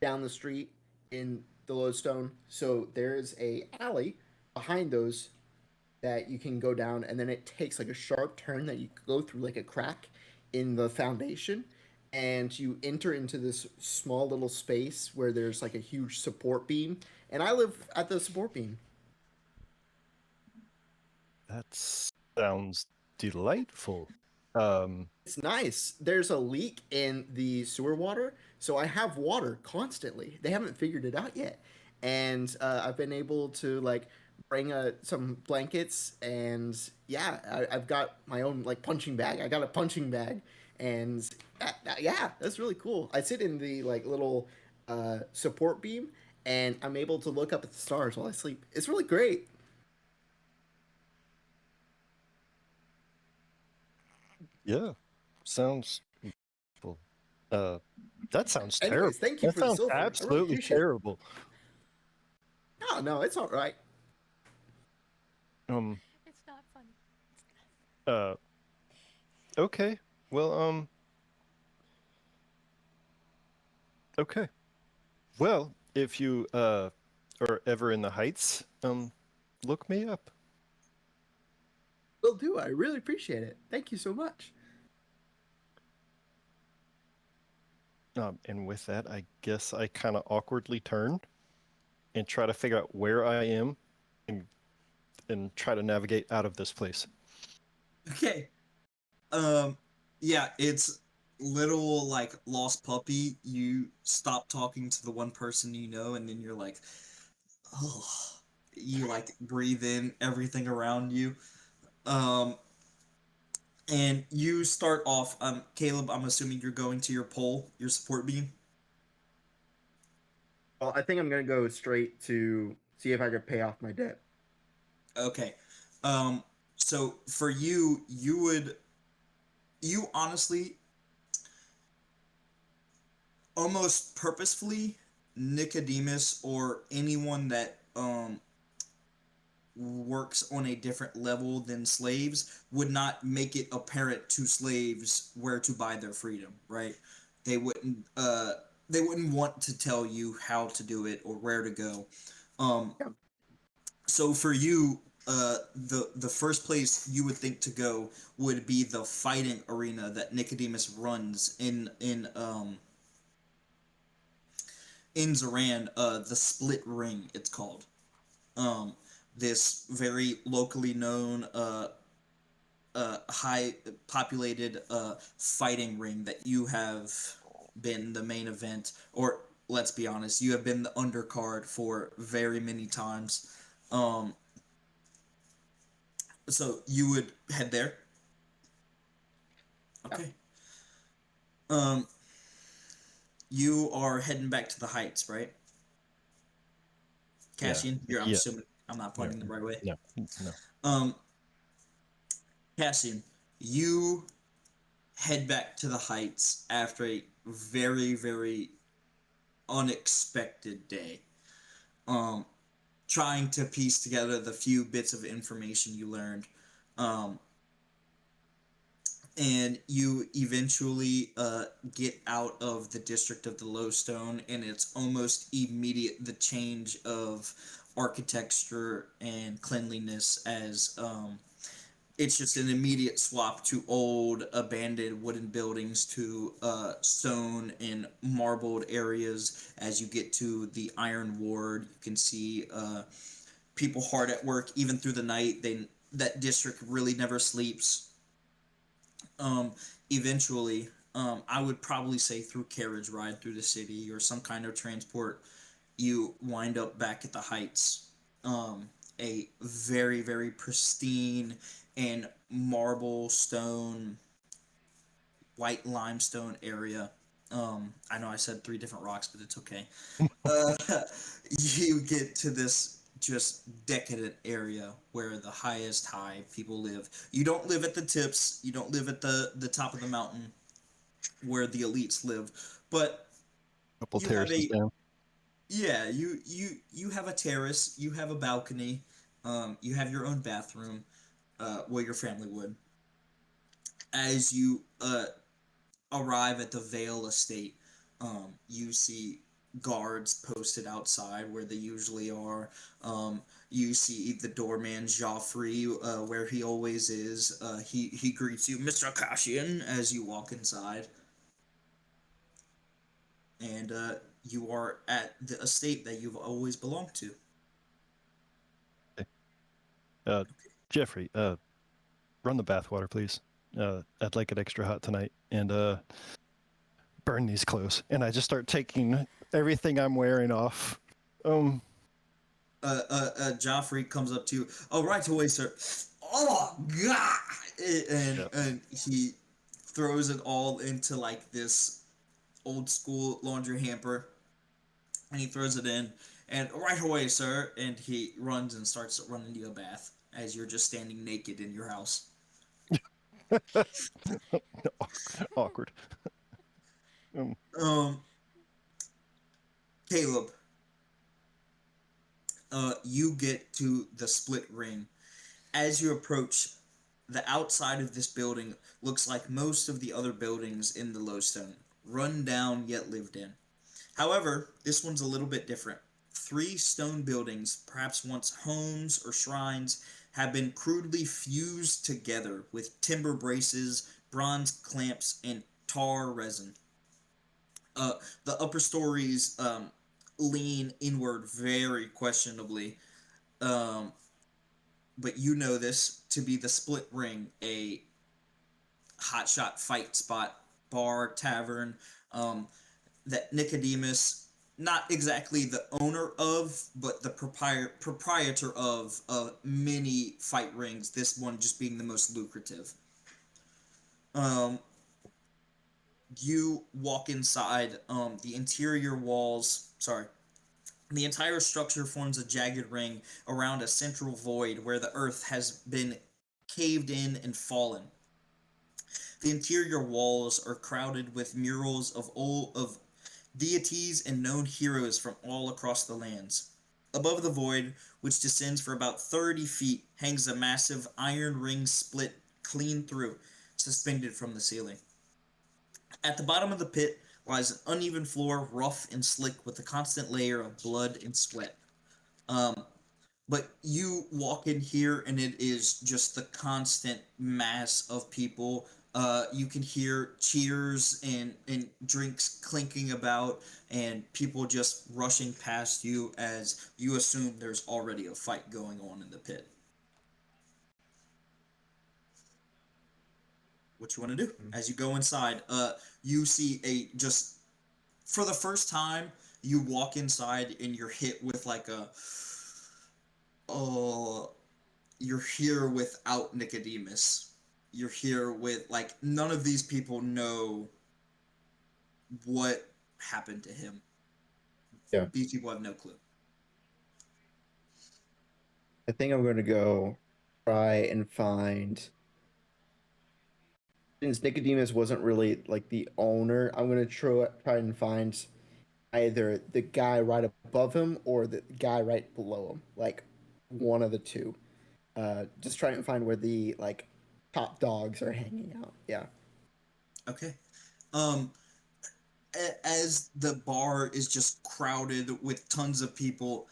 S4: Down the street in the Lodestone. So there's a alley behind those that you can go down, and then it takes like a sharp turn that you go through like a crack in the foundation, and you enter into this small little space where there's like a huge support beam. And I live at the support beam.
S1: that sounds delightful. Um,
S4: It's nice. There's a leak in the sewer water, so I have water constantly. They haven't figured it out yet, and I've been able to like bring some blankets, and yeah, I've got my own like punching bag. I got a punching bag, and yeah, that's really cool. I sit in the like little support beam, and I'm able to look up at the stars while I sleep. It's really great.
S1: yeah, sounds well, uh, that sounds terrible.
S4: Anyways, thank you
S1: That
S4: for the
S1: sounds
S4: silver. I really
S1: absolutely
S4: appreciate it.
S1: terrible.
S4: No, no, it's all right.
S1: Um,
S2: It's not funny.
S1: uh, okay. Well, okay. Well, if you are ever in the Heights, look me up.
S4: Will do. I really appreciate it. Thank you so much.
S1: And with that, I guess I kind of awkwardly turn and try to figure out where I am and try to navigate out of this place.
S3: Okay. Um, yeah, it's little like lost puppy. You stop talking to the one person you know, and then you're like, oh, you like breathe in everything around you. Um, and you start off. Caleb, I'm assuming you're going to your pole, your support beam.
S4: Well, I think I'm gonna go straight to see if I could pay off my debt.
S3: Okay. Um, so for you, you honestly almost purposefully Nicodemus or anyone that works on a different level than slaves would not make it apparent to slaves where to buy their freedom, right? They wouldn't they wouldn't want to tell you how to do it or where to go. Um
S4: Yeah.
S3: so for you the first place you would think to go would be the fighting arena that Nicodemus runs in Zoran, the Split Ring, it's called. Um, this very locally known, high populated fighting ring that you have been the main event, or let's be honest, you have been the undercard for very many times. Um, so you would head there.
S4: Yeah.
S3: Okay. Um, you are heading back to the Heights, right?
S1: Yeah.
S3: Cassian, I'm
S1: Yeah.
S3: assuming I'm not
S1: No.
S3: pointing the right way.
S1: No. No.
S3: Um, Cassian, you head back to the Heights after a very, very unexpected day. Um, Trying to piece together the few bits of information you learned. Um, and you eventually get out of the district of the Lowstone, and it's almost immediate the change of architecture and cleanliness as it's just an immediate swap to old abandoned wooden buildings to stone and marbled areas. As you get to the Iron Ward, you can see people hard at work even through the night. That district really never sleeps. um, Eventually, I would probably say through carriage ride through the city or some kind of transport, you wind up back at the Heights. A very, very pristine and marble stone white limestone area. I know I said three different rocks, but it's okay. Uh, you get to this just decadent area where the highest high people live. You don't live at the tips. You don't live at the top of the mountain where the elites live, but
S1: Couple
S3: you have
S1: terraces
S3: a
S1: down.
S3: yeah you have a terrace. You have a balcony. You have your own bathroom. Where your family would. As you arrive at the Vale estate, you see guards posted outside where they usually are. You see the doorman Joffrey where he always is. He greets you, Mr. Kashian, as you walk inside, and you are at the estate that you've always belonged to.
S1: Okay. Jeffrey, run the bathwater, please. I'd like it extra hot tonight, and burn these clothes. And I just start taking everything I'm wearing off. Um,
S3: Joffrey comes up to you. Oh, right away, sir. Oh God! And
S1: yeah.
S3: he throws it all into like this old school laundry hamper, and he throws it in. And right away, sir. And he runs and starts running you a bath as you're just standing naked in your house.
S1: Awkward. Um,
S3: Um, Caleb, you get to the split ring. As you approach, the outside of this building looks like most of the other buildings in the Lowstone, run down yet lived in. However, this one's a little bit different. Three stone buildings, perhaps once homes or shrines, have been crudely fused together with timber braces, bronze clamps, and tar resin. Uh, the upper stories lean inward very questionably, um, but you know this to be the split ring, a hotshot fight spot, bar, tavern, um, that Nicodemus, not exactly the owner of, but the proprietor of many fight rings, this one just being the most lucrative. Um, you walk inside, the interior walls, sorry, the entire structure forms a jagged ring around a central void where the earth has been caved in and fallen. The interior walls are crowded with murals of deities and known heroes from all across the lands. Above the void, which descends for about 30 feet, hangs a massive iron ring split clean through, suspended from the ceiling. At the bottom of the pit lies an uneven floor, rough and slick, with a constant layer of blood and sweat. Um, but you walk in here and it is just the constant mass of people. You can hear cheers and drinks clinking about and people just rushing past you as you assume there's already a fight going on in the pit. What you want to do? As you go inside, you see a just for the first time you walk inside and you're hit with like a oh, you're here without Nicodemus. You're here with like none of these people know what happened to him.
S4: Yeah.
S3: These people have no clue.
S4: I think I'm going to go try and find, since Nicodemus wasn't really like the owner, I'm going to try and find either the guy right above him or the guy right below him, like one of the two. Just try and find where the like top dogs are hanging out. Yeah.
S3: Okay. Um, as the bar is just crowded with tons of people,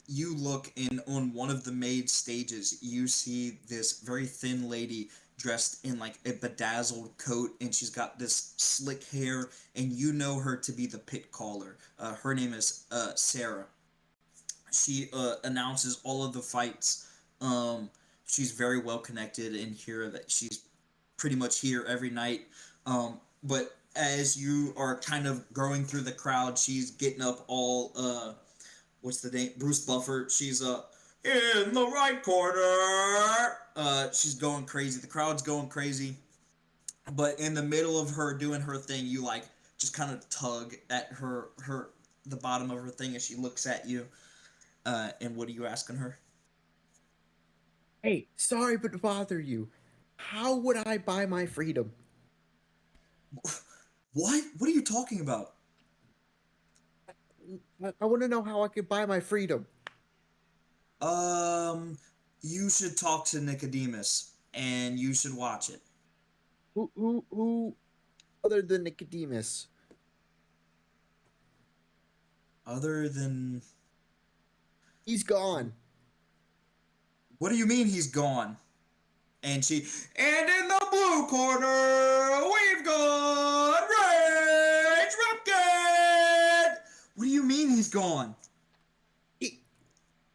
S3: you look in on one of the maid stages. You see this very thin lady dressed in like a bedazzled coat, and she's got this slick hair, and you know her to be the pit caller. Her name is Sarah. She announces all of the fights. Um, she's very well connected in here. That she's pretty much here every night. But as you are kind of going through the crowd, she's getting up all what's the name? Bruce Buffer. She's in the right corner. She's going crazy. The crowd's going crazy. but in the middle of her doing her thing, you like just kind of tug at her the bottom of her thing as she looks at you. And what are you asking her?
S4: Hey, sorry but to bother you. How would I buy my freedom?
S3: What? What are you talking about?
S4: I want to know how I could buy my freedom.
S3: Um, you should talk to Nicodemus, and you should watch it.
S4: Who other than Nicodemus?
S3: Other than
S4: He's gone.
S3: what do you mean he's gone? And she and in the blue corner we've got Rage Ripken. What do you mean he's gone?
S4: He,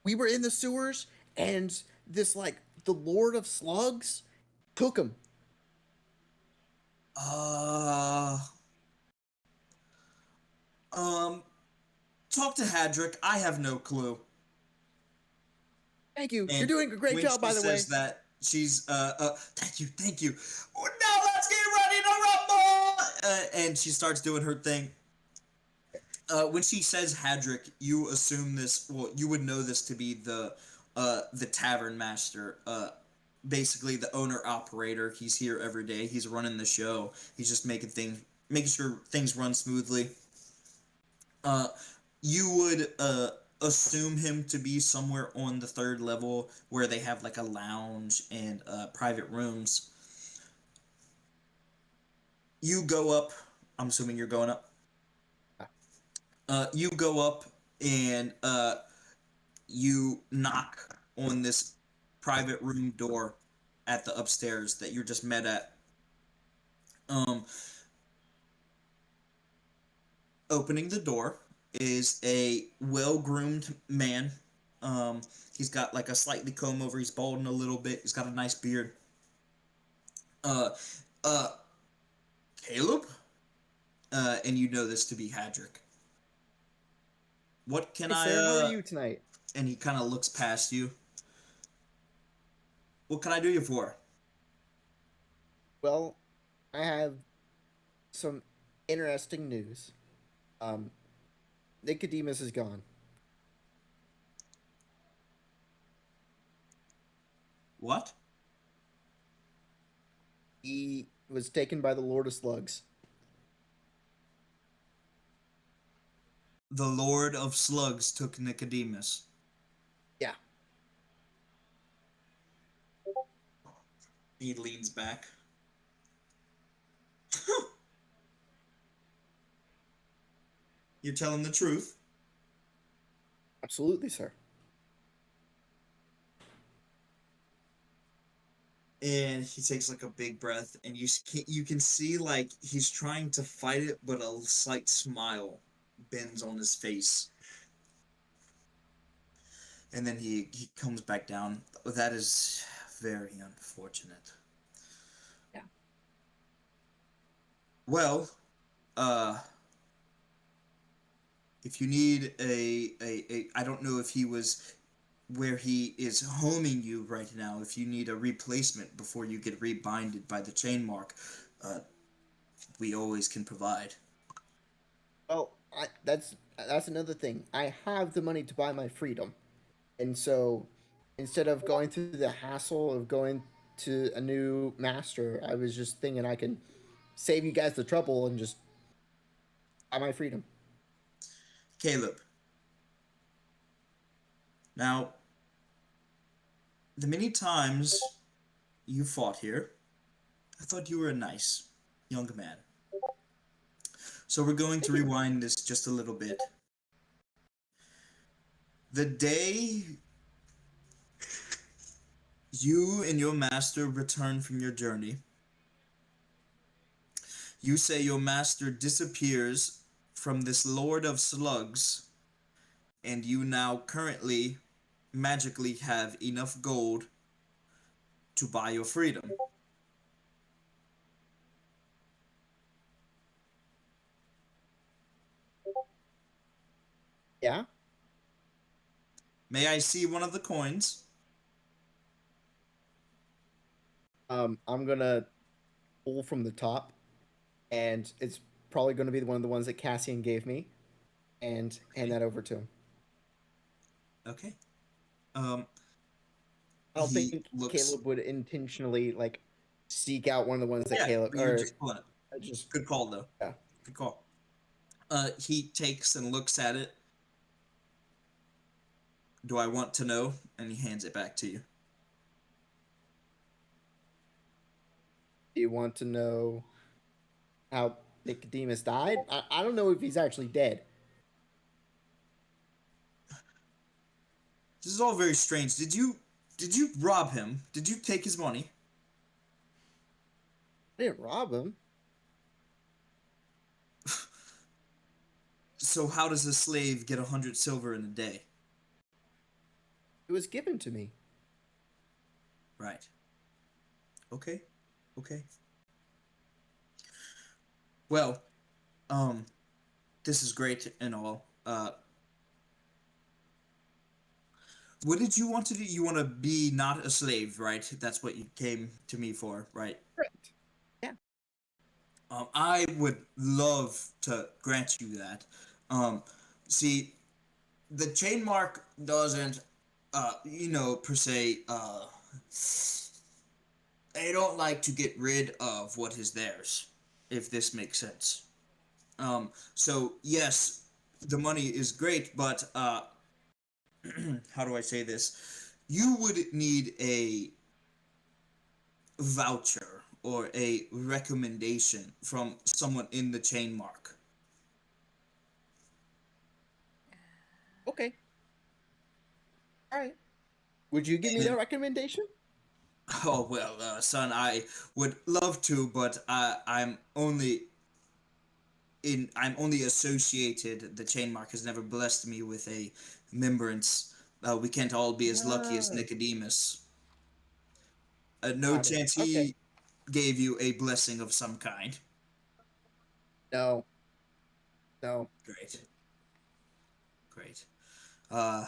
S4: we were in the sewers, and this like the Lord of Slugs took him.
S3: Uh, um, talk to Hadrick. I have no clue.
S4: Thank you. You're
S3: And
S4: doing a great
S3: when
S4: job,
S3: she
S4: by the way.
S3: says that, she's thank you. Now let's get ready to rumble. And she starts doing her thing. When she says Hadrick, you assume this. Well, you would know this to be the tavern master. Basically the owner operator. He's here every day. He's running the show. He's just making sure things run smoothly. Uh, you would assume him to be somewhere on the third level where they have like a lounge and private rooms. You go up. I'm assuming you're going up. You go up and you knock on this private room door at the upstairs that you're just met at. Um, Opening the door is a well-groomed man. Um, he's got like a slightly comb over. He's balding a little bit. He's got a nice beard. Uh, uh, Caleb. And you know this to be Hadrick. What can
S4: Hey,
S3: I?
S4: sir, how are you tonight?
S3: And he kind of looks past you. What can I do you for?
S4: Well, I have some interesting news. Um, Nicodemus is gone.
S3: What?
S4: He was taken by the Lord of Slugs.
S3: The Lord of Slugs took Nicodemus.
S4: Yeah.
S3: He leans back. You're telling the truth.
S4: Absolutely, sir.
S3: And he takes like a big breath, and you can see like he's trying to fight it, but a slight smile bends on his face. And then he comes back down. That is very unfortunate.
S4: Yeah.
S3: Well, uh, if you need a I don't know if he was where he is homing you right now. If you need a replacement before you get rebinded by the chain mark, uh, we always can provide.
S4: Well, that's another thing. I have the money to buy my freedom, and so instead of going through the hassle of going to a new master, I was just thinking I can save you guys the trouble and just buy my freedom.
S3: Caleb. Now, the many times you fought here, I thought you were a nice young man. So we're going to
S4: Thank you.
S3: rewind this just a little bit. The day you and your master return from your journey, you say your master disappears from this Lord of Slugs, and you now currently magically have enough gold to buy your freedom.
S4: Yeah.
S3: May I see one of the coins?
S4: I'm gonna pull from the top, and it's probably going to be one of the ones that Cassian gave me, and hand
S3: Okay.
S4: that over to him.
S3: Okay. Um,
S4: I don't
S3: he
S4: think
S3: looks.
S4: Caleb would intentionally like seek out one of the ones that
S3: Yeah,
S4: Caleb
S3: but you're
S4: or
S3: just pulling it.
S4: just
S3: Good call, though.
S4: yeah.
S3: Good call. He takes and looks at it. Do I want to know? And he hands it back to you.
S4: Do you want to know how Nicodemus died? I don't know if he's actually dead.
S3: This is all very strange. Did you rob him? Did you take his money?
S4: I didn't rob him.
S3: So how does a slave get 100 silver in a day?
S4: It was given to me.
S3: Right. Okay. Okay. Well, um, this is great and all. What did you want to do? You want to be not a slave, right? That's what you came to me for, right?
S4: Correct. Yeah.
S3: I would love to grant you that. Um, see, the chain mark doesn't, per se, they don't like to get rid of what is theirs, if this makes sense. So yes, the money is great, but how do I say this? You would need a voucher or a recommendation from someone in the chain mark.
S4: Okay. All right. Would you give me that
S3: And
S4: recommendation?
S3: oh well, son, I would love to, but I'm only associated. The chain mark has never blessed me with a remembrance. We can't all be as lucky as
S4: Ah,
S3: Nicodemus. No
S4: got it.
S3: chance
S4: Okay.
S3: he gave you a blessing of some kind.
S4: No. No.
S3: Great, great. Uh,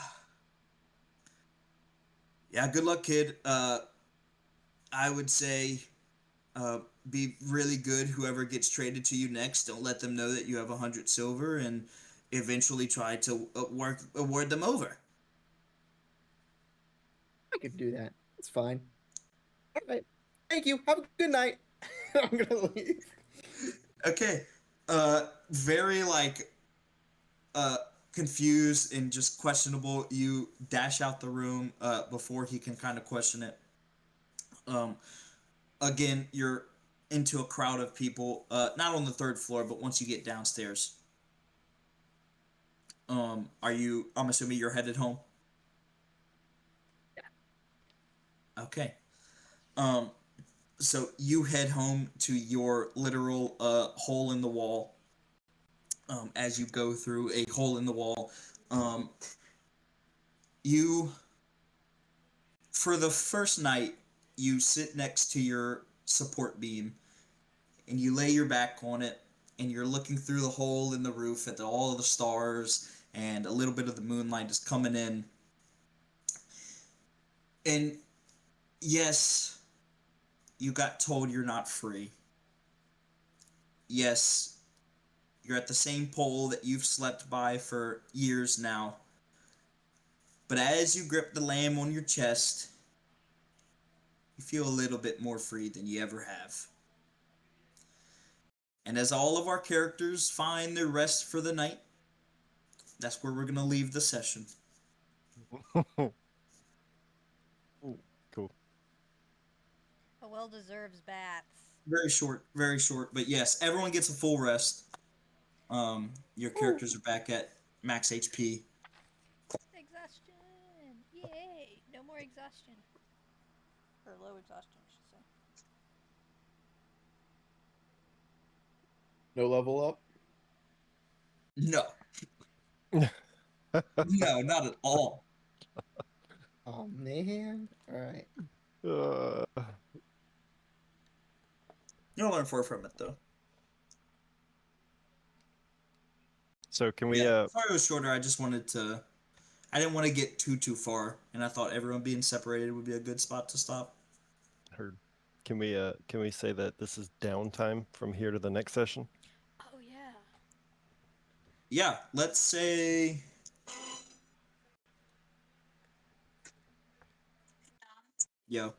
S3: yeah, good luck, kid. I would say uh, be really good. Whoever gets traded to you next, don't let them know that you have 100 silver, and eventually try to award them over.
S4: I could do that. It's fine. All right. Thank you. Have a good night. I'm gonna leave.
S3: Okay. Very like uh confused and just questionable. You dash out the room before he can kind of question it. Um, again, you're into a crowd of people. Not on the third floor, but once you get downstairs. Are you? I'm assuming you're headed home. Okay. Um, so you head home to your literal hole in the wall. As you go through a hole in the wall, um, you for the first night you sit next to your support beam and you lay your back on it and you're looking through the hole in the roof at all of the stars and a little bit of the moonlight is coming in. And yes, you got told you're not free. Yes, you're at the same pole that you've slept by for years now. But as you grip the lamb on your chest, you feel a little bit more free than you ever have. And as all of our characters find their rest for the night, that's where we're going to leave the session.
S1: Ooh, cool.
S2: A well deserves baths.
S3: Very short, but yes, everyone gets a full rest. Your
S4: Woo.
S3: characters are back at max HP.
S2: Exhaustion! Yay! No more exhaustion. Or low exhaustion, I should say.
S4: No level up.
S3: No, no, not at all.
S4: Oh man. All right.
S1: Uh,
S3: You'll learn four from it though.
S1: so can we
S3: Yeah, sorry it was shorter. I just wanted to. I didn't want to get too far, and I thought everyone being separated would be a good spot to stop.
S1: heard can we say that this is downtime from here to the next session?
S2: Oh yeah.
S3: Yeah, let's say. Yo.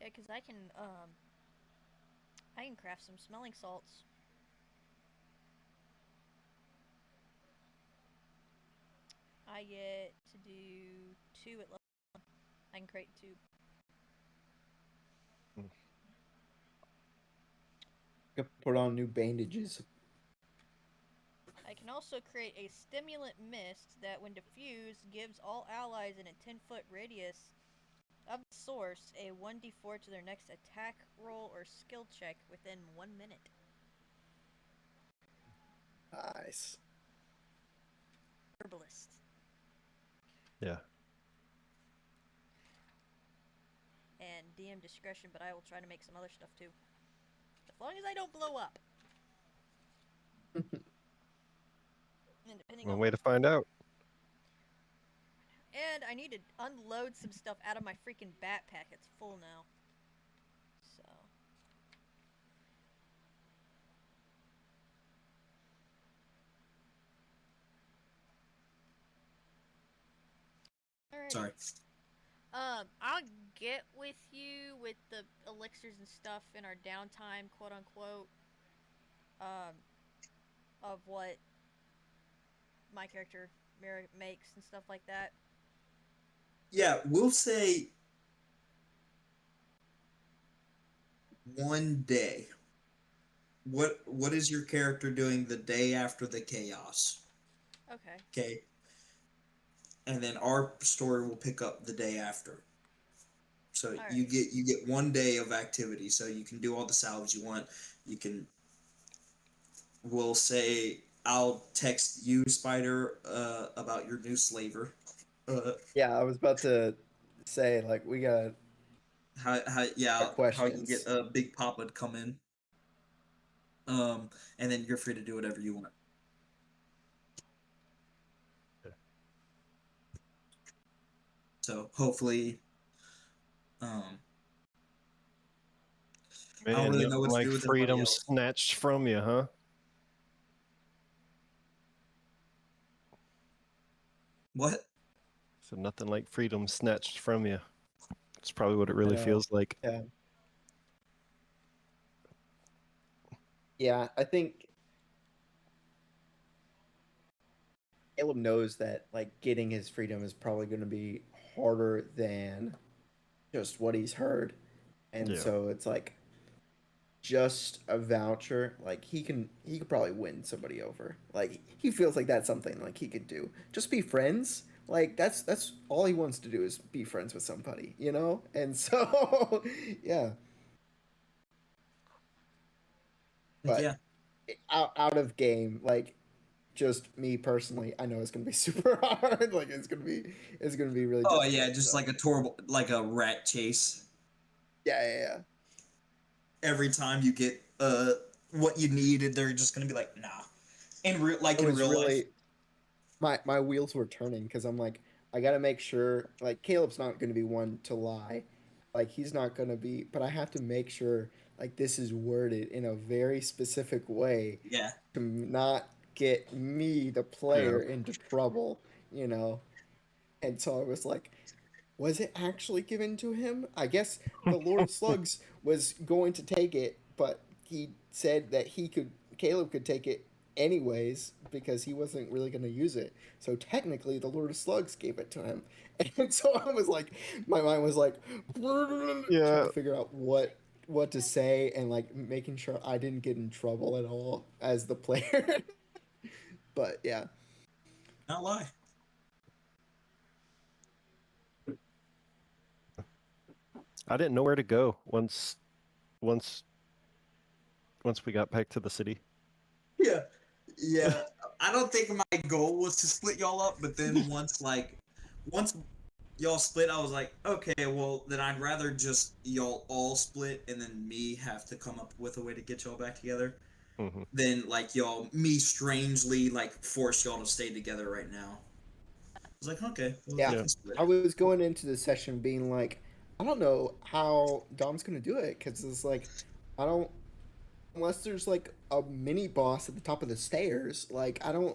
S2: Yeah, because I can craft some smelling salts. I get to do 2 at level 1. I can create 2.
S1: Mm.
S4: Could put on new bandages.
S2: I can also create a stimulant mist that, when diffused, gives all allies in a 10-foot radius of the source a 1d4 to their next attack roll or skill check within 1 minute.
S4: Nice.
S2: Herbalist.
S1: Yeah.
S2: And DM discretion, but I will try to make some other stuff too. As long as I don't blow up. And depending
S1: One
S2: on
S1: way to find out.
S2: And I need to unload some stuff out of my freaking backpack. It's full now. So. Alrighty.
S3: Sorry.
S2: I'll get with you with the elixirs and stuff in our downtime, quote unquote. Of what my character makes and stuff like that.
S3: Yeah, we'll say 1 day. What is your character doing the day after the chaos?
S2: Okay.
S3: Okay. And then our story will pick up the day after. So
S2: All
S3: you
S2: right.
S3: get 1 day of activity. So you can do all the salves you want. You can. We'll say I'll text you, Spider, about your new slaver.
S4: Yeah, I was about to say like we got
S3: Yeah, how you can get
S4: questions.
S3: Big Papa to come in. And then you're free to do whatever you want. So hopefully, um, I don't
S1: Man,
S3: really know
S1: nothing
S3: what to
S1: like
S3: do with everybody
S1: freedom
S3: else.
S1: snatched from you, huh?
S3: What?
S1: So nothing like freedom snatched from you. It's probably what it
S4: I
S1: really
S4: know.
S1: feels like.
S4: Yeah. Yeah, I think Caleb knows that like getting his freedom is probably going to be harder than just what he's heard. And
S1: Yeah.
S4: so it's like just a voucher, like he could probably win somebody over. Like he feels like that's something like he could do. Just be friends. Like that's all he wants to do is be friends with somebody, you know? And so yeah. But
S3: Yeah.
S4: out of game, like just me personally, I know it's gonna be super hard. Like it's gonna be really
S3: Oh yeah,
S4: difficult.
S3: just
S4: So
S3: like a torrent, like a rat chase.
S4: yeah.
S3: Every time you get what you needed, they're just gonna be like, nah.
S4: It
S3: In
S4: was
S3: real life.
S4: really my wheels were turning because I'm like, I gotta make sure like Caleb's not gonna be one to lie. Like he's not gonna be, but I have to make sure like this is worded in a very specific way
S3: Yeah.
S4: to not get me, the
S1: Yeah.
S4: player, into trouble, you know? And so I was like, was it actually given to him? I guess the Lord of Slugs was going to take it, but he said that Caleb could take it anyways because he wasn't really going to use it. So technically, the Lord of Slugs gave it to him. And so I was like, my mind was like, trying
S1: Yeah.
S4: to figure out what to say and like making sure I didn't get in trouble at all as the player. But yeah.
S3: Not lie.
S1: I didn't know where to go once once we got back to the city.
S3: Yeah. Yeah. I don't think my goal was to split y'all up, but then once y'all split, I was like, okay, well then I'd rather just y'all all split and then me have to come up with a way to get y'all back together
S1: Hmm.
S3: than like y'all me strangely like force y'all to stay together right now. was like, okay, well,
S4: Yeah,
S3: they
S1: Yeah.
S3: can split
S4: I
S3: it.
S4: was going into the session being like, I don't know how Dom's gonna do it because it's like, I don't unless there's like a mini boss at the top of the stairs. Like I don't